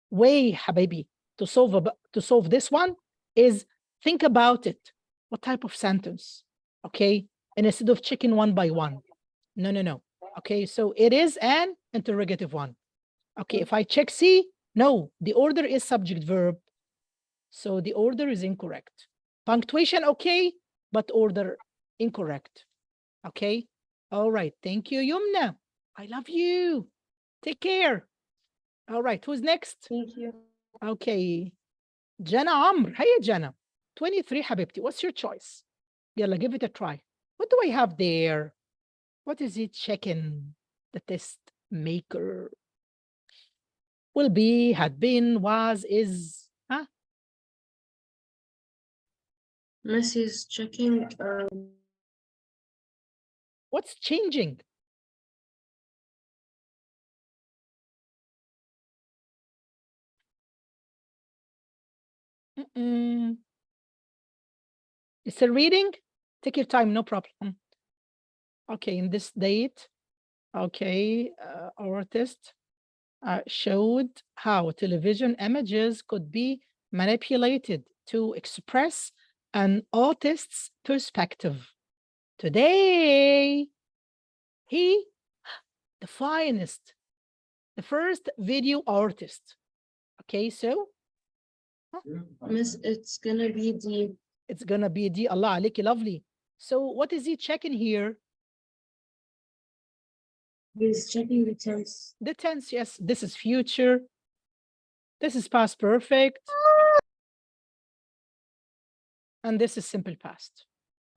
way, Habibi, to solve this one is think about it. What type of sentence? Okay, and instead of checking one by one. No. Okay, so it is an interrogative one. Okay, if I check C, no, the order is subject verb. So the order is incorrect. Punctuation, okay, but order incorrect. Okay, all right. Thank you, Yumna. I love you. Take care. All right, who's next? Thank you. Okay, Jana Amr. Hey, Jana. 23, Habibti. What's your choice? Yalla, give it a try. What do I have there? What is it checking? The test maker. Will be, had been, was, is. Huh? Miss is checking. What's changing? It's a reading. Take your time, no problem. Okay, in this date, okay, our test showed how television images could be manipulated to express an artist's perspective. Today, he, the finest, the first video artist. Okay, so? Miss, it's gonna be D. It's gonna be D. Allah aliki, lovely. So what is he checking here? He's checking the tense. The tense, yes. This is future. This is past perfect. And this is simple past.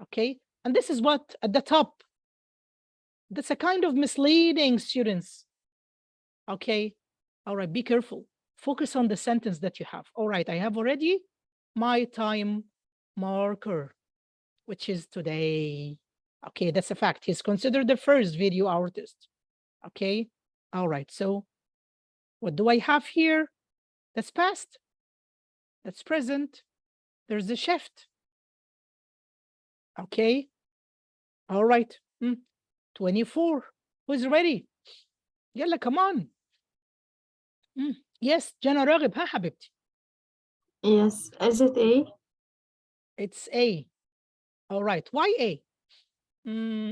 Okay? And this is what at the top. That's a kind of misleading, students. Okay? All right, be careful. Focus on the sentence that you have. All right, I have already my time marker, which is today. Okay, that's a fact. He's considered the first video artist. Okay, all right. So what do I have here? That's past. That's present. There's the shift. Okay, all right. 24. Who's ready? Yalla, come on. Yes, Jana Raghib, ha, Habibti? Yes, is it A? It's A. All right, why A?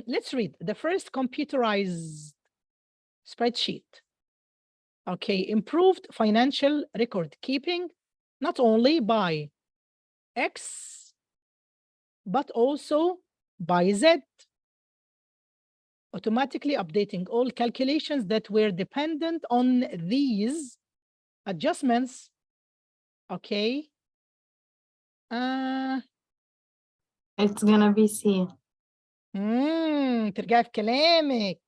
Let's read the first computerized spreadsheet. Okay, improved financial record keeping, not only by X, but also by Z, automatically updating all calculations that were dependent on these adjustments. Okay. It's gonna be C. ترجعي في كلامك.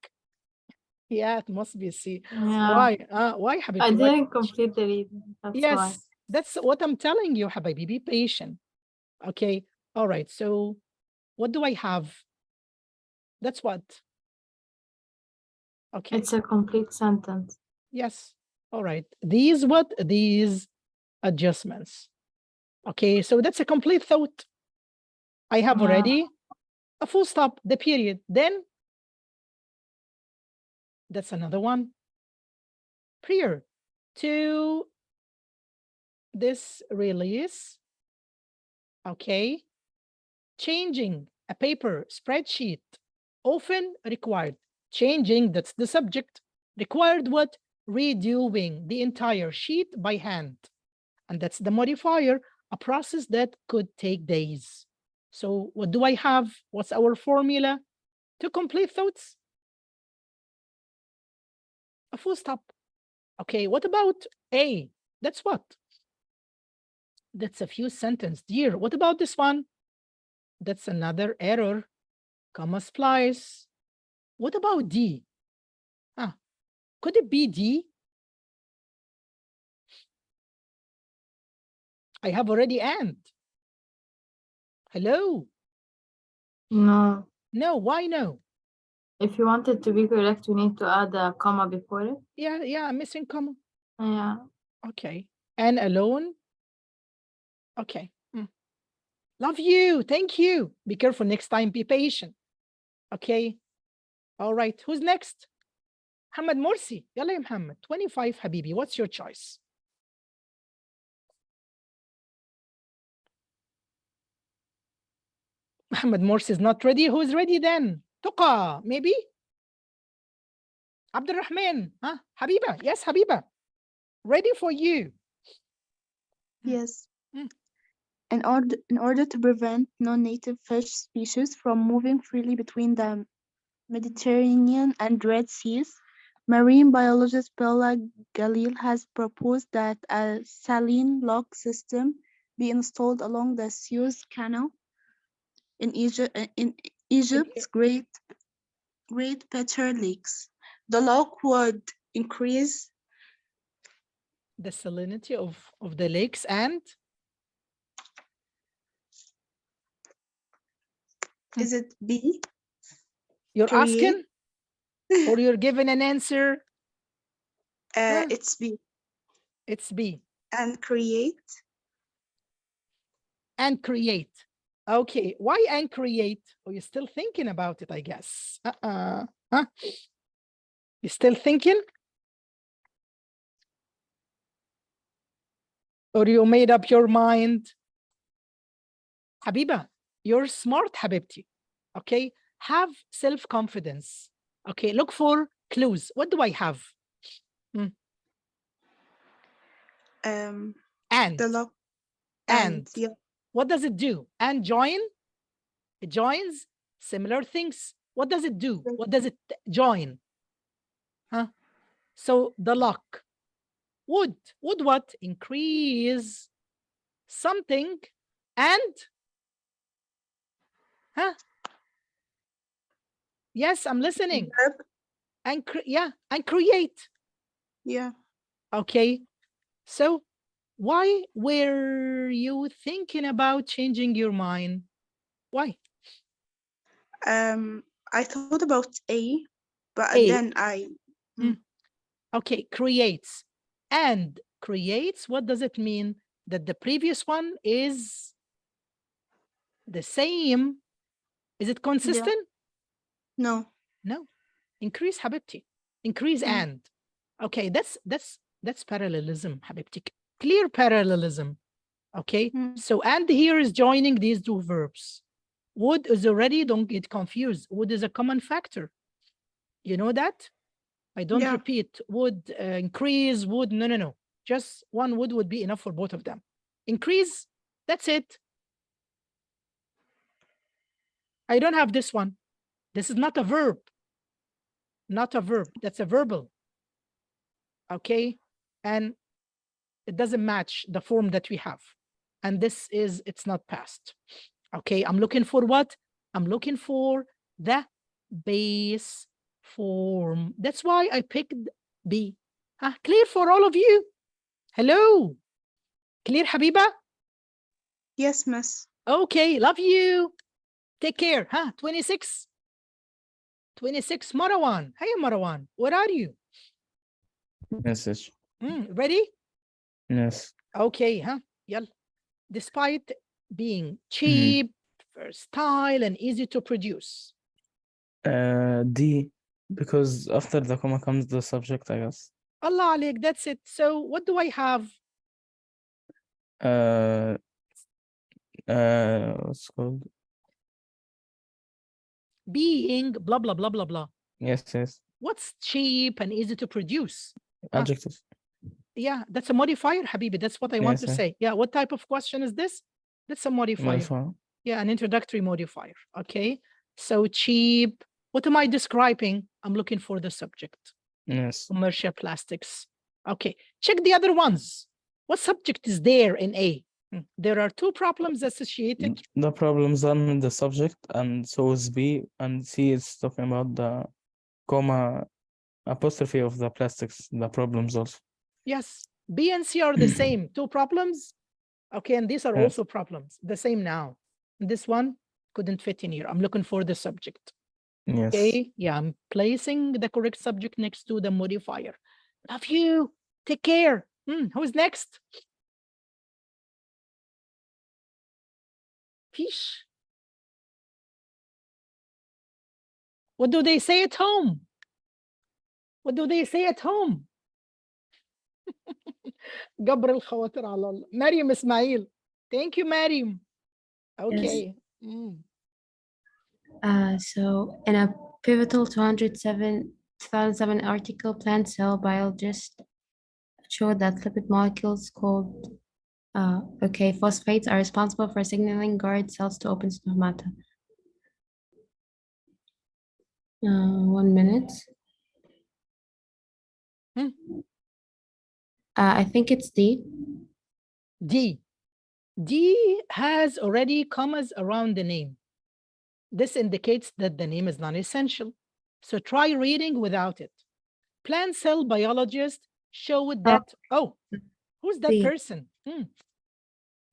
Yeah, it must be C. Yeah. Why? Why I حبيبتي? Why? didn't complete the reading. That's why. Yes, that's what I'm telling you, حبايبي. Be patient. Okay. All right. So what do I have? That's what? Okay. It's a complete sentence. Yes. All right. These what? These adjustments. Okay. So that's a complete thought. I have Yeah. already a full stop, the period. Then that's another one. Prior to this release, okay, changing a paper spreadsheet often required. Changing, that's the subject, required what? Redoing the entire sheet by hand. And that's the modifier, a process that could take days. So what do I have? What's our formula to complete thoughts? A full stop. Okay, what about A? That's what? That's a few sentences. Dear, what about this one? That's another error. Comma splice. What about D? Could it be D? I have already and. Hello? No. No, why no? If you want it to be correct, we need to add a comma before it. Yeah, I'm missing comma. Yeah. Okay. And alone? Okay. Love you. Thank you. Be careful next time. Be patient. Okay. All right. Who's next? Ahmed Morsi. يلا يا محمد. 25 حبيبي. What's your choice? Ahmed Morsi is not ready. Who's ready then? Tuqa, maybe? Abdurrahman. Huh? Habiba. Yes, Habiba. Ready for you. Yes. In order to prevent non-native fish species from moving freely between the Mediterranean and Red Seas, marine biologist Bella Galil has proposed that a saline lock system be installed along the Suez Canal in Egypt's Great Petrel Lakes. The lock would increase the salinity of the lakes and? Is it B? You're Create? asking? Or you're giving an answer? It's B. It's B. And create? And create. Okay, why and create? Oh, you're still thinking about it, I guess. Huh? You still thinking? Or you made up your mind? Habiba, you're smart, Habibti. Okay, have self-confidence. Okay, look for clues. What do I have? And. The lock. And. Yeah. What does it do? And join? It joins similar things. What does it do? What does it join? Huh? So the lock would what? Increase something and? Huh? Yes, I'm listening. And and create. Yeah. Okay. So why were you thinking about changing your mind? Why? I thought about A, but A. then I. Okay, creates. And creates, what does it mean? That the previous one is the same. Is it consistent? Yeah. No. Increase, Habibti. Increase and. Okay, that's parallelism, Habibti. Clear parallelism. Okay, so and here is joining these two verbs. Would is already, don't get confused. Would is a common factor. You know that? I don't repeat would, increase, would, no. Just one would be enough for both of them. Increase, that's it. I don't have this one. This is not a verb. Not a verb, that's a verbal. Okay, and it doesn't match the form that we have. And this is, it's not past. Okay, I'm looking for what? I'm looking for the base form. That's why I picked B. Clear for all of you? Hello? Clear, Habiba? Yes, miss. Okay, love you. Take care. 26. 26, Marwan. Hey, Marwan, where are you? Message. Ready? Yes. Okay, Yalla. Despite being cheap, versatile, and easy to produce. D, because after the comma comes the subject, I guess. Allah alik, that's it. So what do I have? What's called? Being blah, blah, blah, blah, blah. Yes. What's cheap and easy to produce? Adjective. Yeah, that's a modifier, Habibi. That's what I want to say. Yeah, what type of question is this? That's a modifier. Yeah, an introductory modifier. Okay, so cheap. What am I describing? I'm looking for the subject. Yes. Commercial plastics. Okay, check the other ones. What subject is there in A? There are two problems associated. The problems are in the subject, and so is B, and C is talking about the comma apostrophe of the plastics, the problems also. Yes, B and C are the same, two problems. Okay, and these are also problems, the same now. This one couldn't fit in here. I'm looking for the subject. Yes. Okay, yeah, I'm placing the correct subject next to the modifier. Love you. Take care. Who's next? Fish. What do they say at home? What do they say at home? جبر الخواطر على الله. مريم إسماعيل. Thank you, Mariam. Okay. Yes. So in a pivotal 2007 article, plant cell biologists showed that lipid molecules called phosphates are responsible for signaling guard cells to open stomata. 1 minute. I think it's D. D. D has already commas around the name. This indicates that the name is non-essential. So try reading without it. Plant cell biologist showed that, who's that person?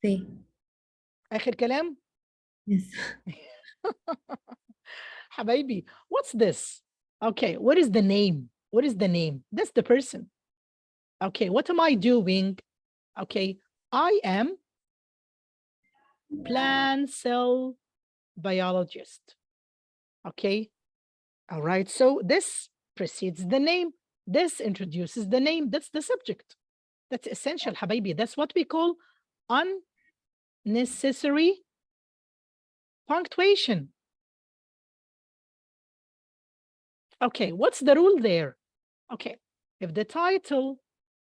D. آخر كلام? Yes. Habibi, what's this? Okay, what is the name? What is the name? That's the person. Okay, what am I doing? Okay, I am plant cell biologist. Okay, all right, so this precedes the name. This introduces the name. That's the subject. That's essential, Habibi. That's what we call unnecessary punctuation. Okay, what's the rule there? Okay, if the title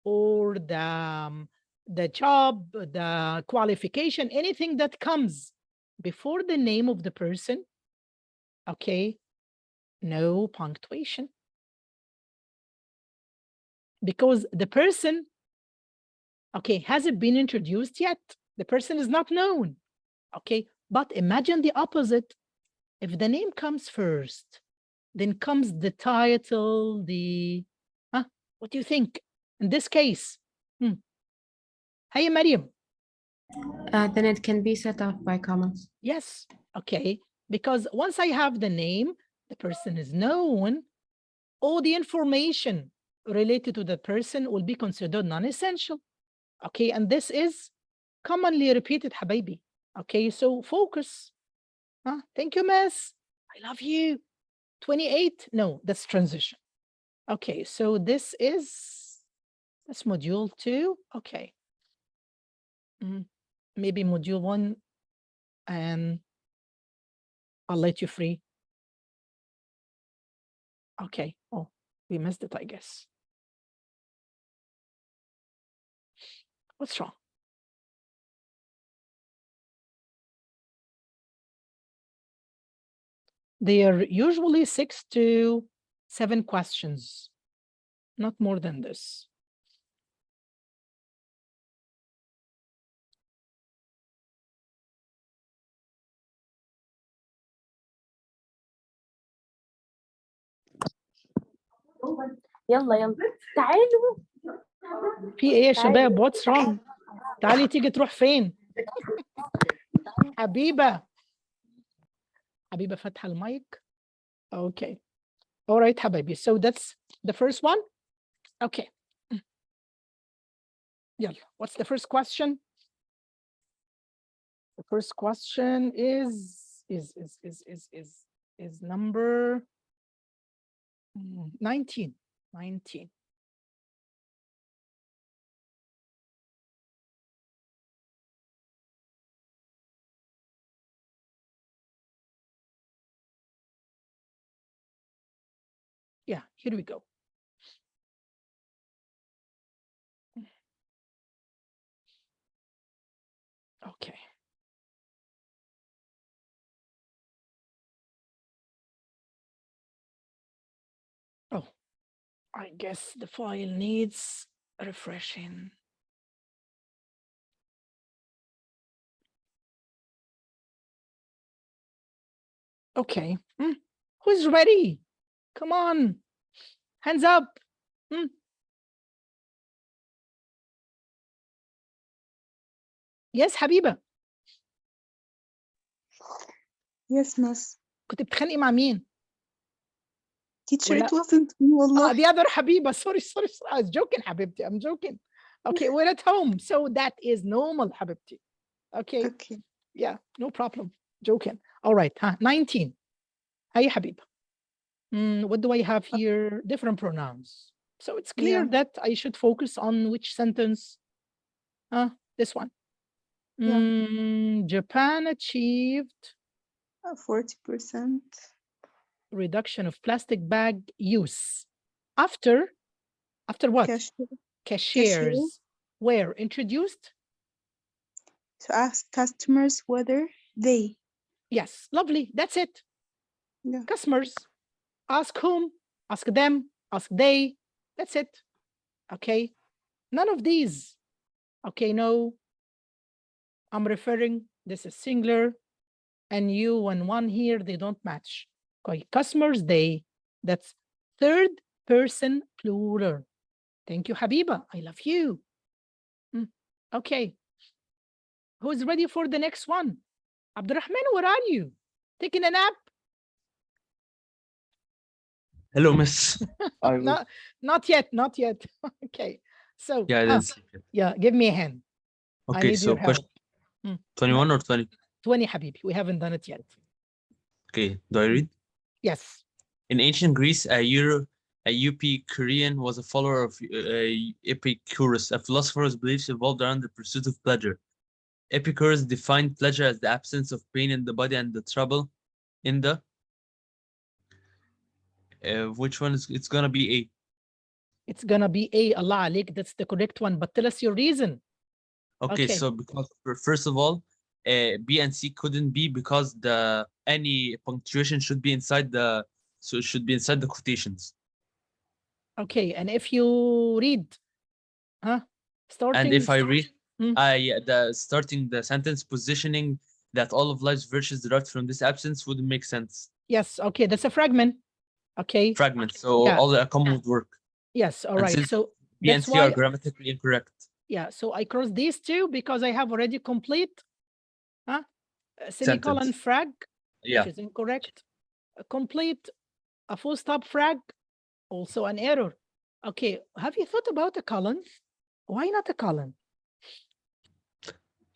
or the job, the qualification, anything that comes before the name of the person, okay, no punctuation. Because the person, okay, hasn't been introduced yet. The person is not known, okay? But imagine the opposite. If the name comes first, then comes the title, what do you think? In this case, Hey, Mariam. Then it can be set off by commas. Yes, okay. Because once I have the name, the person is known, all the information related to the person will be considered non-essential. Okay, and this is commonly repeated, Habibi. Okay, so focus. Thank you, miss. I love you. 28? No, that's transition. Okay, so that's module 2. Okay. Maybe module 1, and I'll let you free. Okay. Oh, we missed it, I guess. What's wrong? They are usually 6 to 7 questions, not more than this. يلا يلا تعالوا في ايه يا شباب؟ واتس wrong؟ تعالي تيجي تروح فين؟ حبيبة فاتحة المايك. Okay. All right, حبايبي. So that's the first one. Okay. يلا. What's the first question? The first question is number 19. 19. Yeah, here we go. Okay. Oh, I guess the file needs refreshing. Okay. Who's ready? Come on. Hands up. Yes, حبيبة. Yes, miss. كنت بتخانقي مع مين؟ Teacher, ولا- it wasn't me, والله. the other حبيبة. Sorry. I was joking, حبيبتي. I'm joking. Okay, we're at home. So that is normal, حبيبتي. Okay. Okay. Yeah, no problem. Joking. All right. 19. Hi, حبيبة. What do I have here? Different pronouns. So it's clear Yeah. that I should focus on which sentence? This one. Yeah. Japan achieved 40% reduction of plastic bag use after what? Cashiers were introduced to ask customers whether they. Yes, lovely. That's it. Yeah. Customers. Ask whom? Ask them. Ask they. That's it. Okay. None of these. Okay, no. I'm referring, this is singular, and you and one here, they don't match. Okay, customers, they. That's third person plural. Thank you, Habiba. I love you. Okay. Who's ready for the next one? Abdurrahman, where are you? Taking a nap? Hello, miss. Not yet. Okay. So, Yeah, I didn't sleep yet. yeah, give me a hand. I Okay, need so your help. question 21 or 20? 20, Habibi. We haven't done it yet. Okay, do I read? Yes. In ancient Greece, a Epicurean was a follower of Epicurus, a philosopher whose beliefs evolved around the pursuit of pleasure. Epicurus defined pleasure as the absence of pain in the body and the trouble in the. Which one is it's gonna be A? It's gonna be A. Allah alik. That's the correct one. But tell us your reason. Okay, so because first of all, B and C couldn't be because any punctuation should be inside the quotations. Okay, and if you read, starting. And if I read, starting the sentence positioning that all of life's virtues derived from this absence wouldn't make sense. Yes, okay, that's a fragment. Okay. Fragment, so all the comma would work. Yes, all right. So B and C are grammatically incorrect. Yeah, so I cross these two because I have already complete semicolon frag, which is incorrect. A complete, a full stop frag, also an error. Okay, have you thought about a colon? Why not a colon?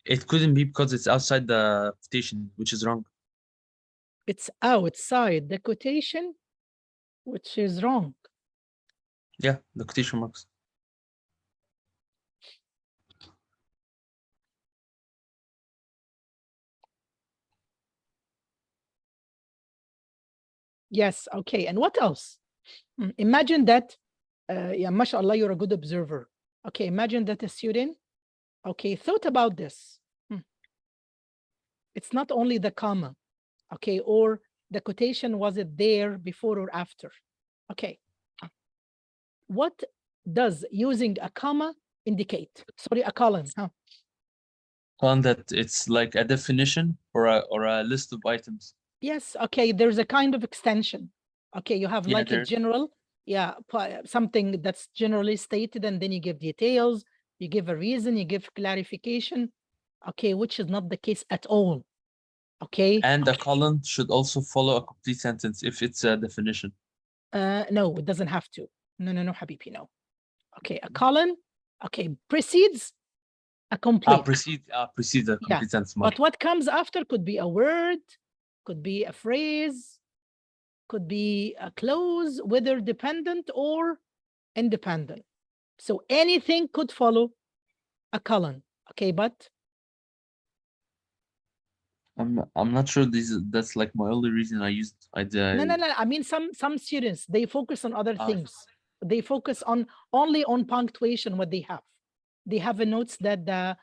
It couldn't be because it's outside the quotation, which is wrong. It's outside the quotation, which is wrong. Yeah, the quotation marks. Yes, okay. And what else? Imagine that, yeah, mashallah, you're a good observer. Okay, imagine that a student, okay, thought about this. It's not only the comma, okay, or the quotation, was it there before or after? Okay. What does using a comma indicate? Sorry, a colon, Colon that it's like a definition or a list of items. Yes, okay, there's a kind of extension. Okay, you have like a general yeah, something that's generally stated, and then you give details, you give a reason, you give clarification, okay, which is not the case at all, okay? And a colon should also follow a complete sentence if it's a definition. No, it doesn't have to. No, no, no, Habibi, no. Okay, a colon, okay, precedes a complete. Precedes a complete sentence. But what comes after could be a word, could be a phrase, could be a clause, whether dependent or independent. So anything could follow a colon, okay, but I'm not sure that's like my only reason I used no, I mean some students, they focus on other things. They focus on only on punctuation, what they have. They have a notes that the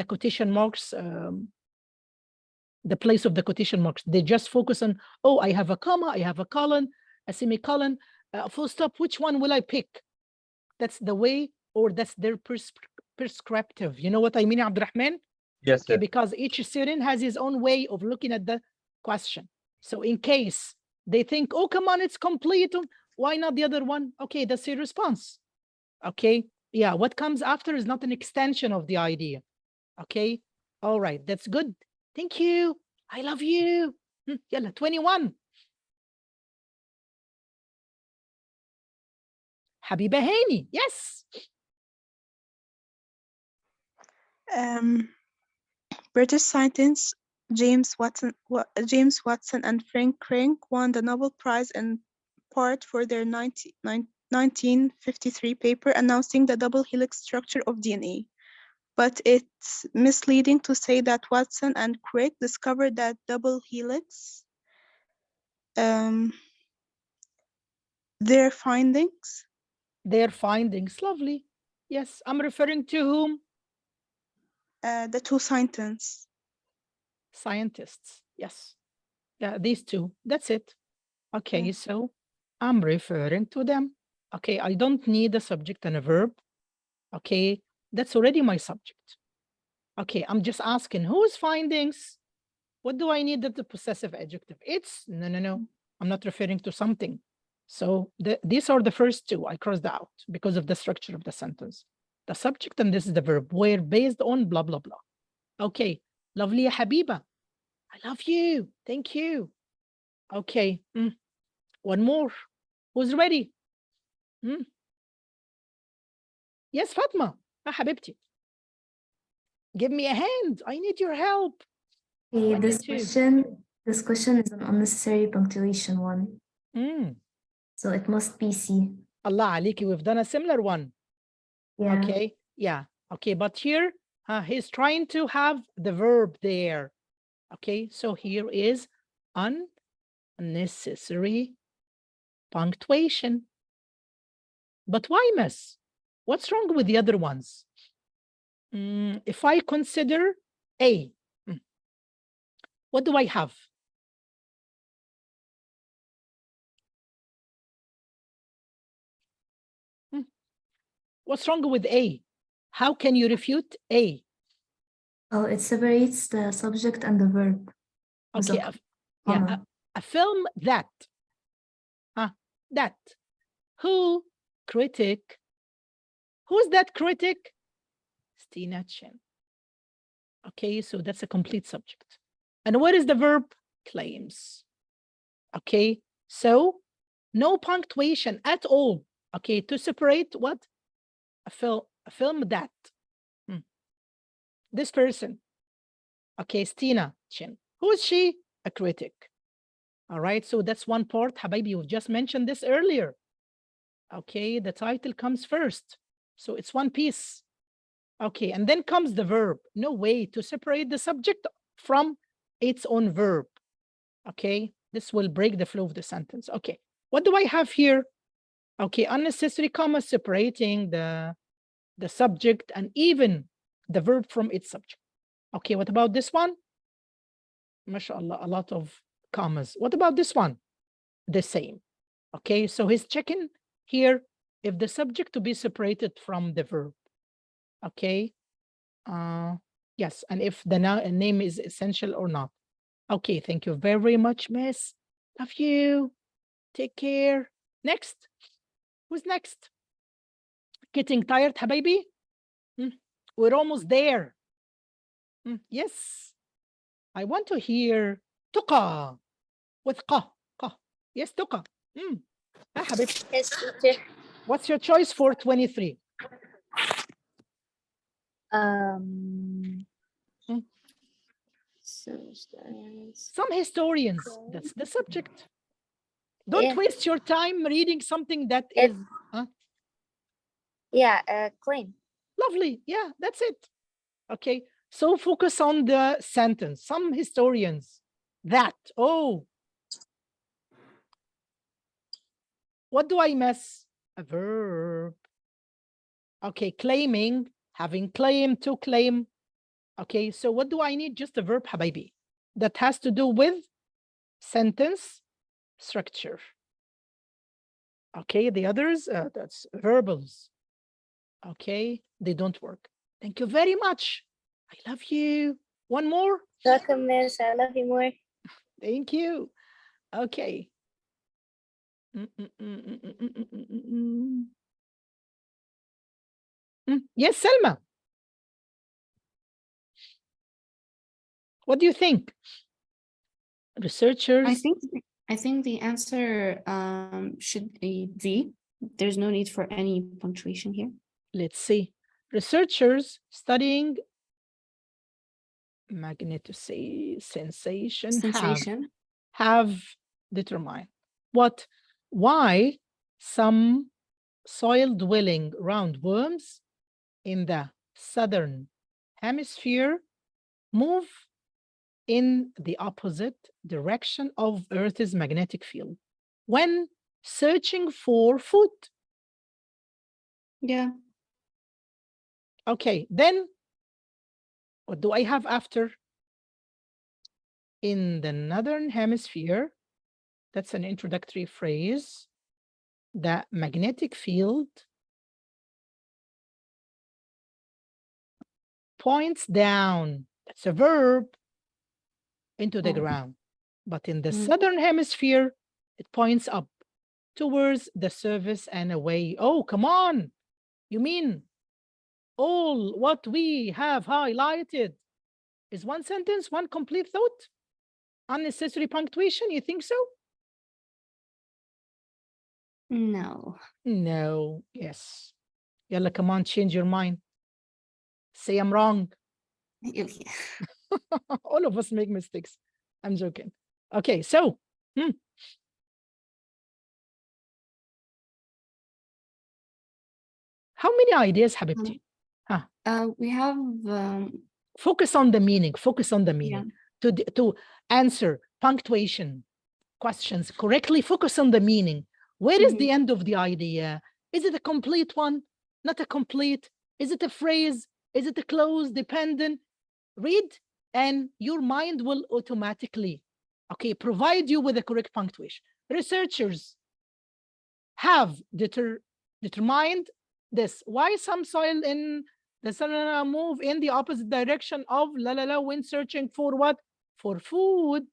quotation marks, the place of the quotation marks, they just focus on, oh, I have a comma, I have a colon, a semicolon, full stop, which one will I pick? That's the way, or that's their prescriptive. You know what I mean, Abdurrahman? Yes. Okay, because each student has his own way of looking at the question. So in case they think, oh, come on, it's complete, why not the other one? Okay, that's your response. Okay, yeah, what comes after is not an extension of the idea. Okay, all right, that's good. Thank you. I love you. Yalla, 21. Habiba Hani, yes. British scientists James Watson and Frank Crick won the Nobel Prize in part for their 1953 paper announcing the double helix structure of DNA. But it's misleading to say that Watson and Crick discovered that double helix. Their findings. Their findings, lovely. Yes, I'm referring to whom? The two scientists. Scientists, yes. Yeah, these two, that's it. Okay, so I'm referring to them. Okay, I don't need a subject and a verb. Okay, that's already my subject. Okay, I'm just asking whose findings? What do I need of the possessive adjective? It's, no. I'm not referring to something. So these are the first two I crossed out because of the structure of the sentence. The subject and this is the verb. Were based on blah, blah, blah. Okay, lovely Habiba. I love you. Thank you. Okay, one more. Who's ready? Yes, Fatma. Habibti. Give me a hand. I need your help. Okay, this question is an unnecessary punctuation one. So it must be C. Allah aliki, we've done a similar one. Yeah. Okay, yeah. Okay, but here he's trying to have the verb there. Okay, so here is unnecessary punctuation. But why, miss? What's wrong with the other ones? If I consider A, what do I have? What's wrong with A? How can you refute A? Oh, it separates the subject and the verb. Okay, a film that. That. Who? Critic. Who's that critic? Stina Chen. Okay, so that's a complete subject. And what is the verb? Claims. Okay, so no punctuation at all. Okay, to separate what? A film that. This person. Okay, Stina Chen. Who is she? A critic. All right, so that's one part. Habibi, you just mentioned this earlier. Okay, the title comes first. So it's one piece. Okay, and then comes the verb. No way to separate the subject from its own verb. Okay, this will break the flow of the sentence. Okay, what do I have here? Okay, unnecessary comma separating the subject and even the verb from its subject. Okay, what about this one? MashaAllah, a lot of commas. What about this one? The same. Okay, so he's checking here if the subject to be separated from the verb. Okay, yes, and if the name is essential or not. Okay, thank you very much, miss. Love you. Take care. Next. Who's next? Getting tired, حبايبي? We're almost there. Yes. I want to hear تقى with قه. Yes, تقى. حبيبتي. Yes, teacher. What's your choice for 23? Some historians. That's the subject. Don't waste your time reading something that is. Claim. Lovely. Yeah, that's it. Okay. So focus on the sentence. Some historians. That. Oh. What do I miss? A verb. Okay. Claiming. Having claim, to claim. Okay. So what do I need? Just a verb, حبايبي. That has to do with sentence structure. Okay. The others, that's verbals. Okay. They don't work. Thank you very much. I love you. One more. Welcome, miss. I love you more. Thank you. Okay. Yes, Selma. What do you think? Researchers. I think the answer should be D. There's no need for any punctuation here. Let's see. Researchers studying sensation have determined why some soil-dwelling roundworms in the southern hemisphere move in the opposite direction of Earth's magnetic field when searching for food. Yeah. Okay, then what do I have after? In the northern hemisphere, that's an introductory phrase, the magnetic field points down, that's a verb, into the ground. But in the southern hemisphere, it points up towards the surface and away. Oh, come on. You mean all what we have highlighted is one sentence, one complete thought? Unnecessary punctuation, you think so? No. No, yes. Yalla, come on, change your mind. Say I'm wrong. Okay. All of us make mistakes. I'm joking. Okay, so. How many ideas, Habibti? We have... Focus on the meaning. Focus on the meaning. Yeah. To answer punctuation questions correctly, focus on the meaning. Where is the end of the idea? Is it a complete one? Not a complete? Is it a phrase? Is it a clause dependent? Read and your mind will automatically, provide you with the correct punctuation. Researchers have determined this. Why some soil in the sun move in the opposite direction of when searching for what? For food.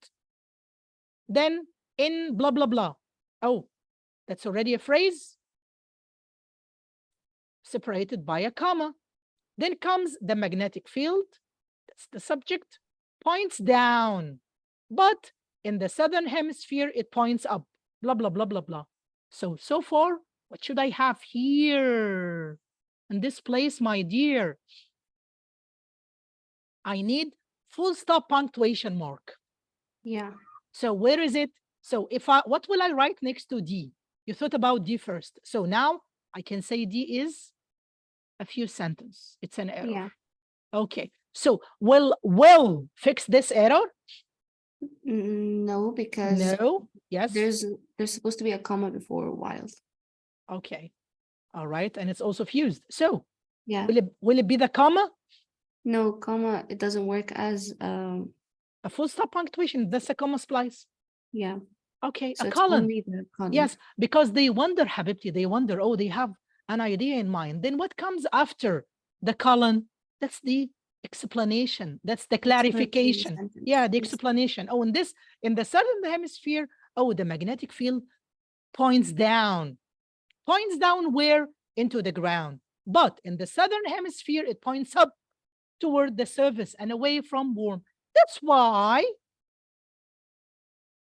Then in blah, blah, blah. Oh, that's already a phrase separated by a comma. Then comes the magnetic field. That's the subject. Points down. But in the southern hemisphere, it points up. Blah, blah, blah, blah, blah. So far, what should I have here? In this place, my dear, I need full stop punctuation mark. Yeah. So where is it? So what will I write next to D? You thought about D first. So now I can say D is a few sentences. It's an error. Yeah. Okay. So will fix this error? No, because Yes. There's supposed to be a comma before wild. Okay. All right. And it's also fused. So yeah. Will it be the comma? No, comma, it doesn't work as a full stop punctuation. That's a comma splice. Yeah. Okay. So a it's colon. only the colon. Yes, because they wonder, Habibti, they wonder, oh, they have an idea in mind. Then what comes after the colon? That's the explanation. That's the clarification. Yeah, the explanation. Oh, in the southern hemisphere, oh, the magnetic field points down. Points down where? Into the ground. But in the southern hemisphere, it points up toward the surface and away from warm. That's why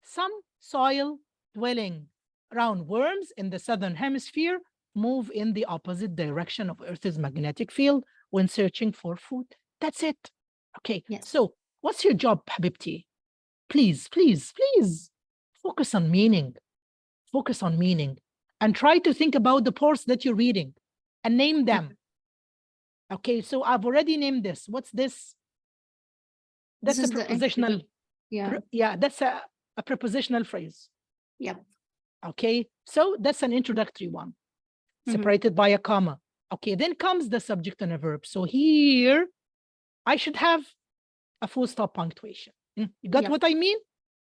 some soil dwelling roundworms in the southern hemisphere move in the opposite direction of Earth's magnetic field when searching for food. That's it. Okay, Yes. so what's your job, Habibti? Please, please, please focus on meaning. Focus on meaning and try to think about the parts that you're reading and name them. Okay, so I've already named this. What's this? That's This a is the prepositional. Yeah. Yeah, that's a prepositional phrase. Yep. Okay, so that's an introductory one, separated by a comma. Okay, then comes the subject and a verb. So here, I should have a full stop punctuation. You got Yep. what I mean?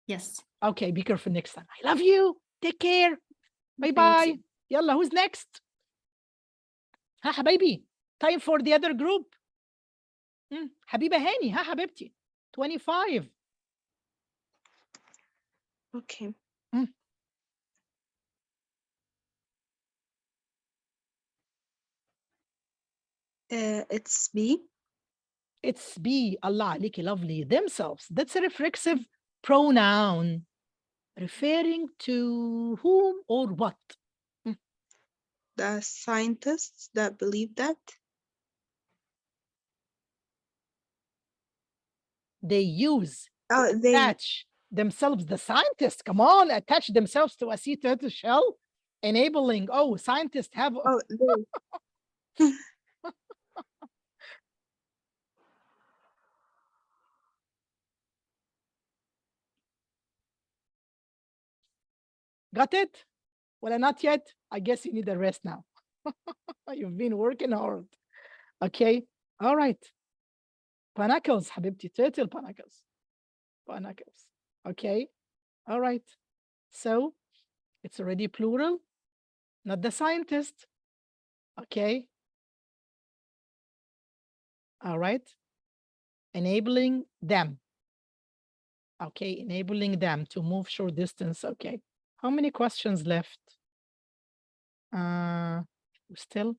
Yes. Okay, be careful next time. I love you. Take care. Thank Bye-bye. you. Yalla, who's next? Ha, habibi. Time for the other group. Habiba Hani, ha, habibti. 25. Okay. It's B. It's be, Allah aliki, lovely, themselves. That's a reflexive pronoun referring to whom or what? The scientists that believe that. They use, they attach themselves, the scientists, come on, attach themselves to a sea turtle shell, enabling, scientists have. they. Got it? Well, not yet. I guess you need a rest now. You've been working hard. Okay. All right. Panacles, Habibti, turtle panacles. Panacles. Okay. All right. So it's already plural, not the scientist. Okay. All right. Enabling them. Okay. Enabling them to move short distance. Okay. How many questions left? Still?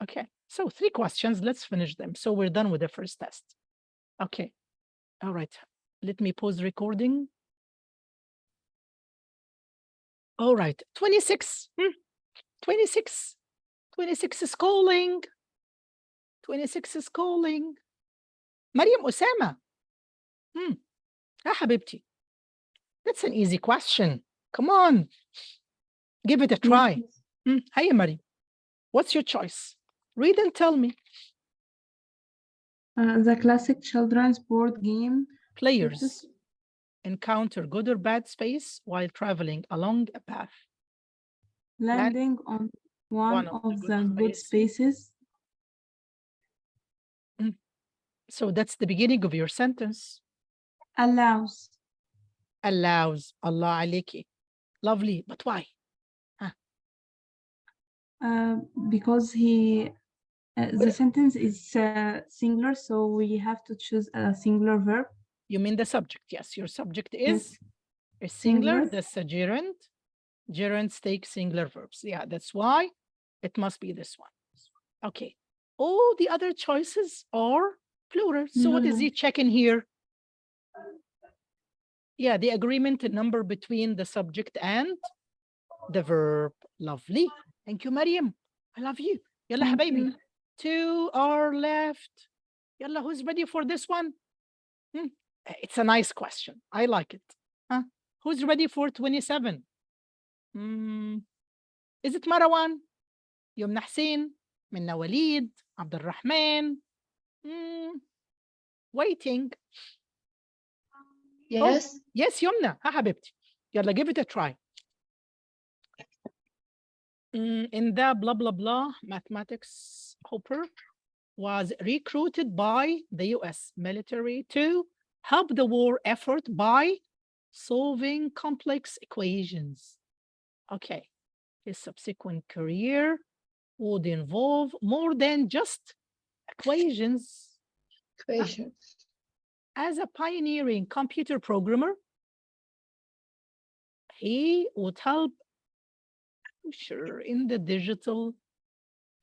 Okay. So 3 questions. Let's finish them. So we're done with the first test. Okay. All right. Let me pause recording. All right. 26. 26. 26 is calling. 26 is calling. Mariam Osama. Habibti. That's an easy question. Come on. Give it a try. Hi, Mariam. What's your choice? Read and tell me. The classic children's board game. Players encounter good or bad space while traveling along a path. Landing on one of the good spaces. So that's the beginning of your sentence. Allows. Allows. Allah aliki. Lovely. But why? Because the sentence is singular, so we have to choose a singular verb. You mean the subject? Yes, your subject is a singular. That's a gerund. Gerunds take singular verbs. Yeah, that's why it must be this one. Okay. All the other choices are plural. So what is he checking here? Yeah, the agreement number between the subject and the verb. Lovely. Thank you, Mariam. I love you. Yalla, habibi. 2 are left. Yalla, who's ready for this one? It's a nice question. I like it. Who's ready for 27? Is it Marwan? Yumna Hussein? Minna Walid? Abdul Rahman? Waiting. Yes. Yes, Yumna. Ha, habibti. Yalla, give it a try. In the blah, blah, blah mathematics, Hopper was recruited by the US military to help the war effort by solving complex equations. Okay. His subsequent career would involve more than just equations. As a pioneering computer programmer, he would help Sure, in the digital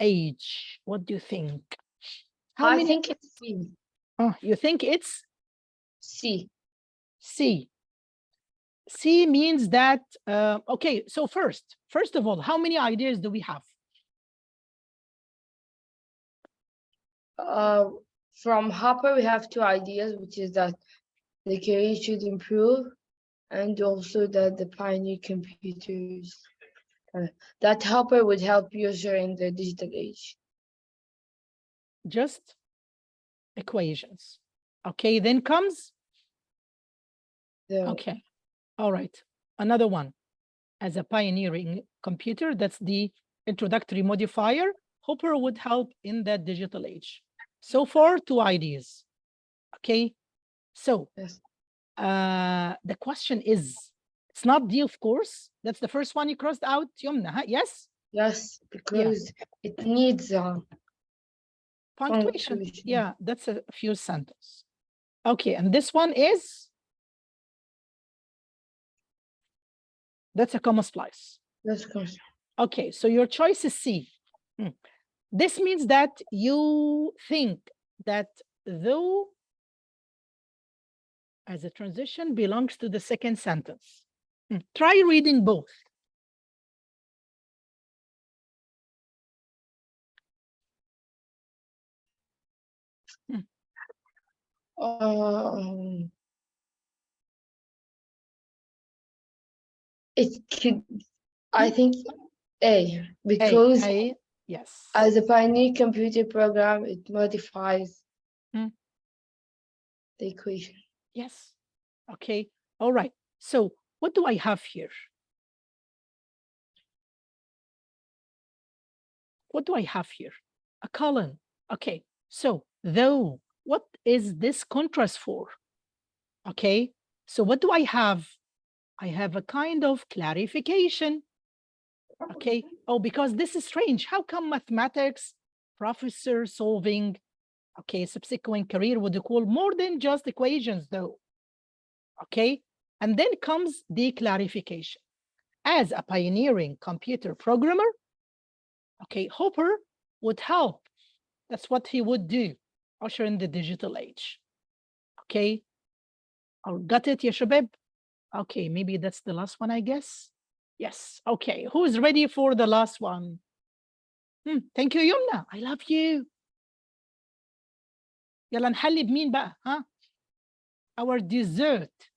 age, what do you think? How I many? think it's C. Oh, you think it's C. C? C means that, okay, so first of all, how many ideas do we have? From Hopper, we have 2 ideas, which is that the career should improve, and also that the pioneer computers, that Hopper would help user in the digital age. Just equations. Okay, then comes, okay, all right, another one. As a pioneering computer, that's the introductory modifier. Hopper would help in that digital age. So far, 2 ideas. Okay, so Yes. The question is, it's not D, of course. That's the first one you crossed out, Yumna, huh? Yes? Yes, because it needs Punctuation. Yeah, that's a few sentences. Okay, and this one is, that's a comma splice. That's correct. Okay, so your choice is C. This means that you think that though as a transition belongs to the second sentence. Try reading both. It could, I think A, because A, yes. as a pioneer computer program, it modifies the equation. Yes. Okay. All right. So what do I have here? What do I have here? A colon. Okay. So though, what is this contrast for? Okay. So what do I have? I have a kind of clarification. Okay. Oh, because this is strange. How come mathematics professor solving, okay, subsequent career would call more than just equations though? Okay. And then comes the clarification. As a pioneering computer programmer, okay, Hopper would help. That's what he would do, usher in the digital age. Okay. Oh, got it, ya shabab? Okay, maybe that's the last one, I guess. Yes. Okay. Who's ready for the last one? Thank you, Yumna. I love you. يلا نحلي بمين بقى؟ ها؟ Our dessert.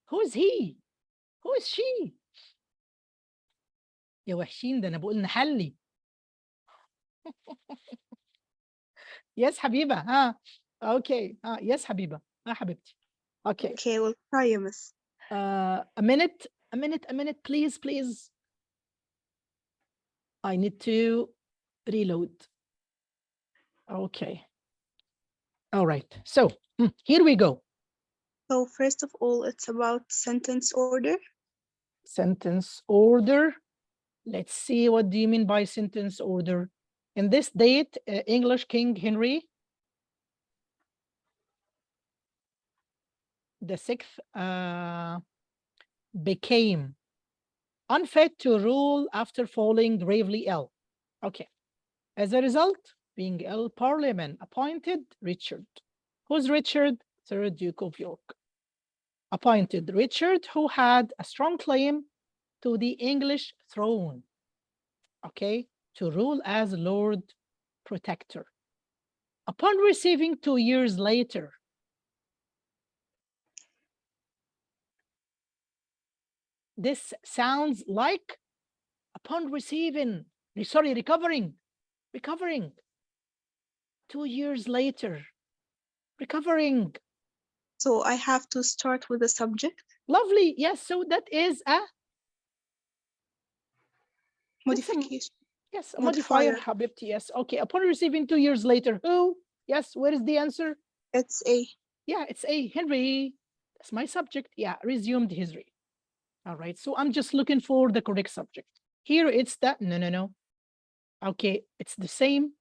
Who is he? Who is she? يا وحشين ده أنا بقول نحلي. Yes, حبيبة. ها. Okay. Yes, حبيبة. حبيبتي. Okay. Okay, we'll try you, miss. A minute, please. I need to reload. Okay. All right. So here we go. So first of all, it's about sentence order. Sentence order. Let's see, what do you mean by sentence order? In this date, English King Henry VI became unfit to rule after falling gravely ill. Okay. As a result, being ill, Parliament appointed Richard. Who's Richard? Third Duke of York. Appointed Richard, who had a strong claim to the English throne, okay, to rule as Lord Protector. Upon receiving 2 years later, this sounds like upon receiving, recovering. 2 years later, recovering. So I have to start with the subject. Lovely. Yes. So that is a modification. Yes, a modifier, Habibti. Yes. Okay. Upon receiving 2 years later, who? Yes. Where is the answer? It's A. Yeah, it's A. Henry. That's my subject. Yeah, resumed his reign. All right. So I'm just looking for the correct subject. Here it's that. No. Okay. It's the same.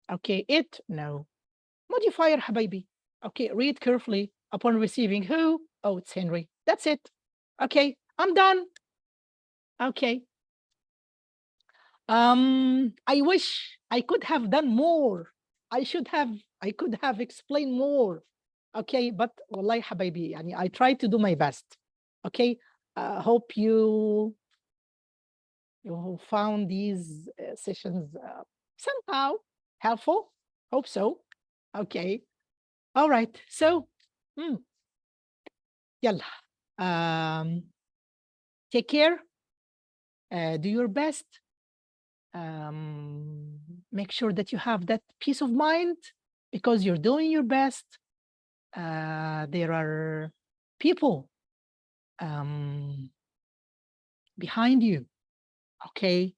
Okay. It. No. Modifier, Habibi. Okay. Read carefully. Upon receiving who? Oh, it's Henry. That's it. Okay. I'm done. Okay. I wish I could have done more. I could have explained more. Okay, but والله حبايبي يعني I try to do my best. Okay, hope you found these sessions somehow helpful. Hope so. Okay. All right. So, يلا. Take care. Do your best. Make sure that you have that peace of mind because you're doing your best. There are people behind you, okay,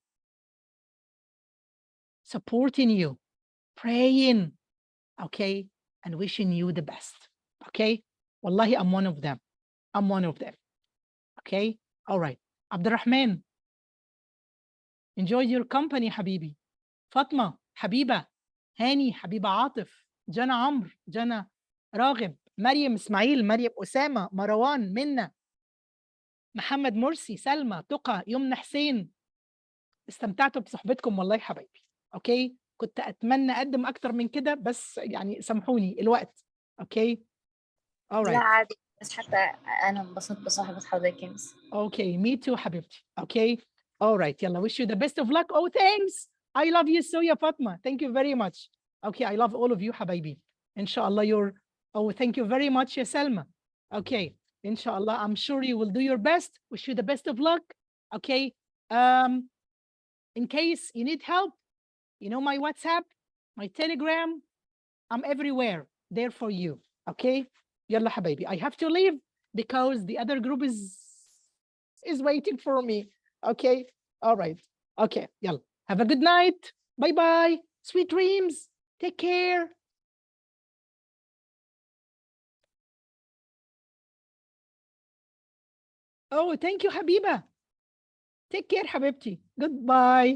supporting you, praying, okay, and wishing you the best, okay. Wallahi, I'm one of them. I'm one of them. Okay. All right. Abdurrahman, enjoy your company, حبيبي. فاطمة حبيبة. هاني حبيبة. عاطف. جنى عمرو. جنى راغب. مريم اسماعيل. مريم أسامة. مروان. منى. محمد مرسي. سلمى. تقى. يمنى حسين. استمتعت بصحبتكم والله حبايبي. اوكي، كنت اتمنى اقدم اكتر من كده بس يعني سامحوني الوقت. اوكي. لا عادي، بس حتى انا انبسطت بصحبة حضرتك يا مس. اوكي، me too حبيبتي. اوكي. All right. يلا, wish you the best of luck. Oh, thanks. I love you so يا فاطمة. Thank you very much. Okay, I love all of you حبايبي. إن شاء الله you're... Oh, thank you very much يا سلمى. Okay. إن شاء الله, I'm sure you will do your best. Wish you the best of luck. Okay. In case you need help, you know my WhatsApp, my Telegram, I'm everywhere there for you. Okay. يلا حبايبي. I have to leave because the other group is waiting for me. Okay. All right. Okay. يلا. Have a good night. Bye bye. Sweet dreams. Take care. Oh, thank you, حبيبة. Take care حبيبتي. Goodbye.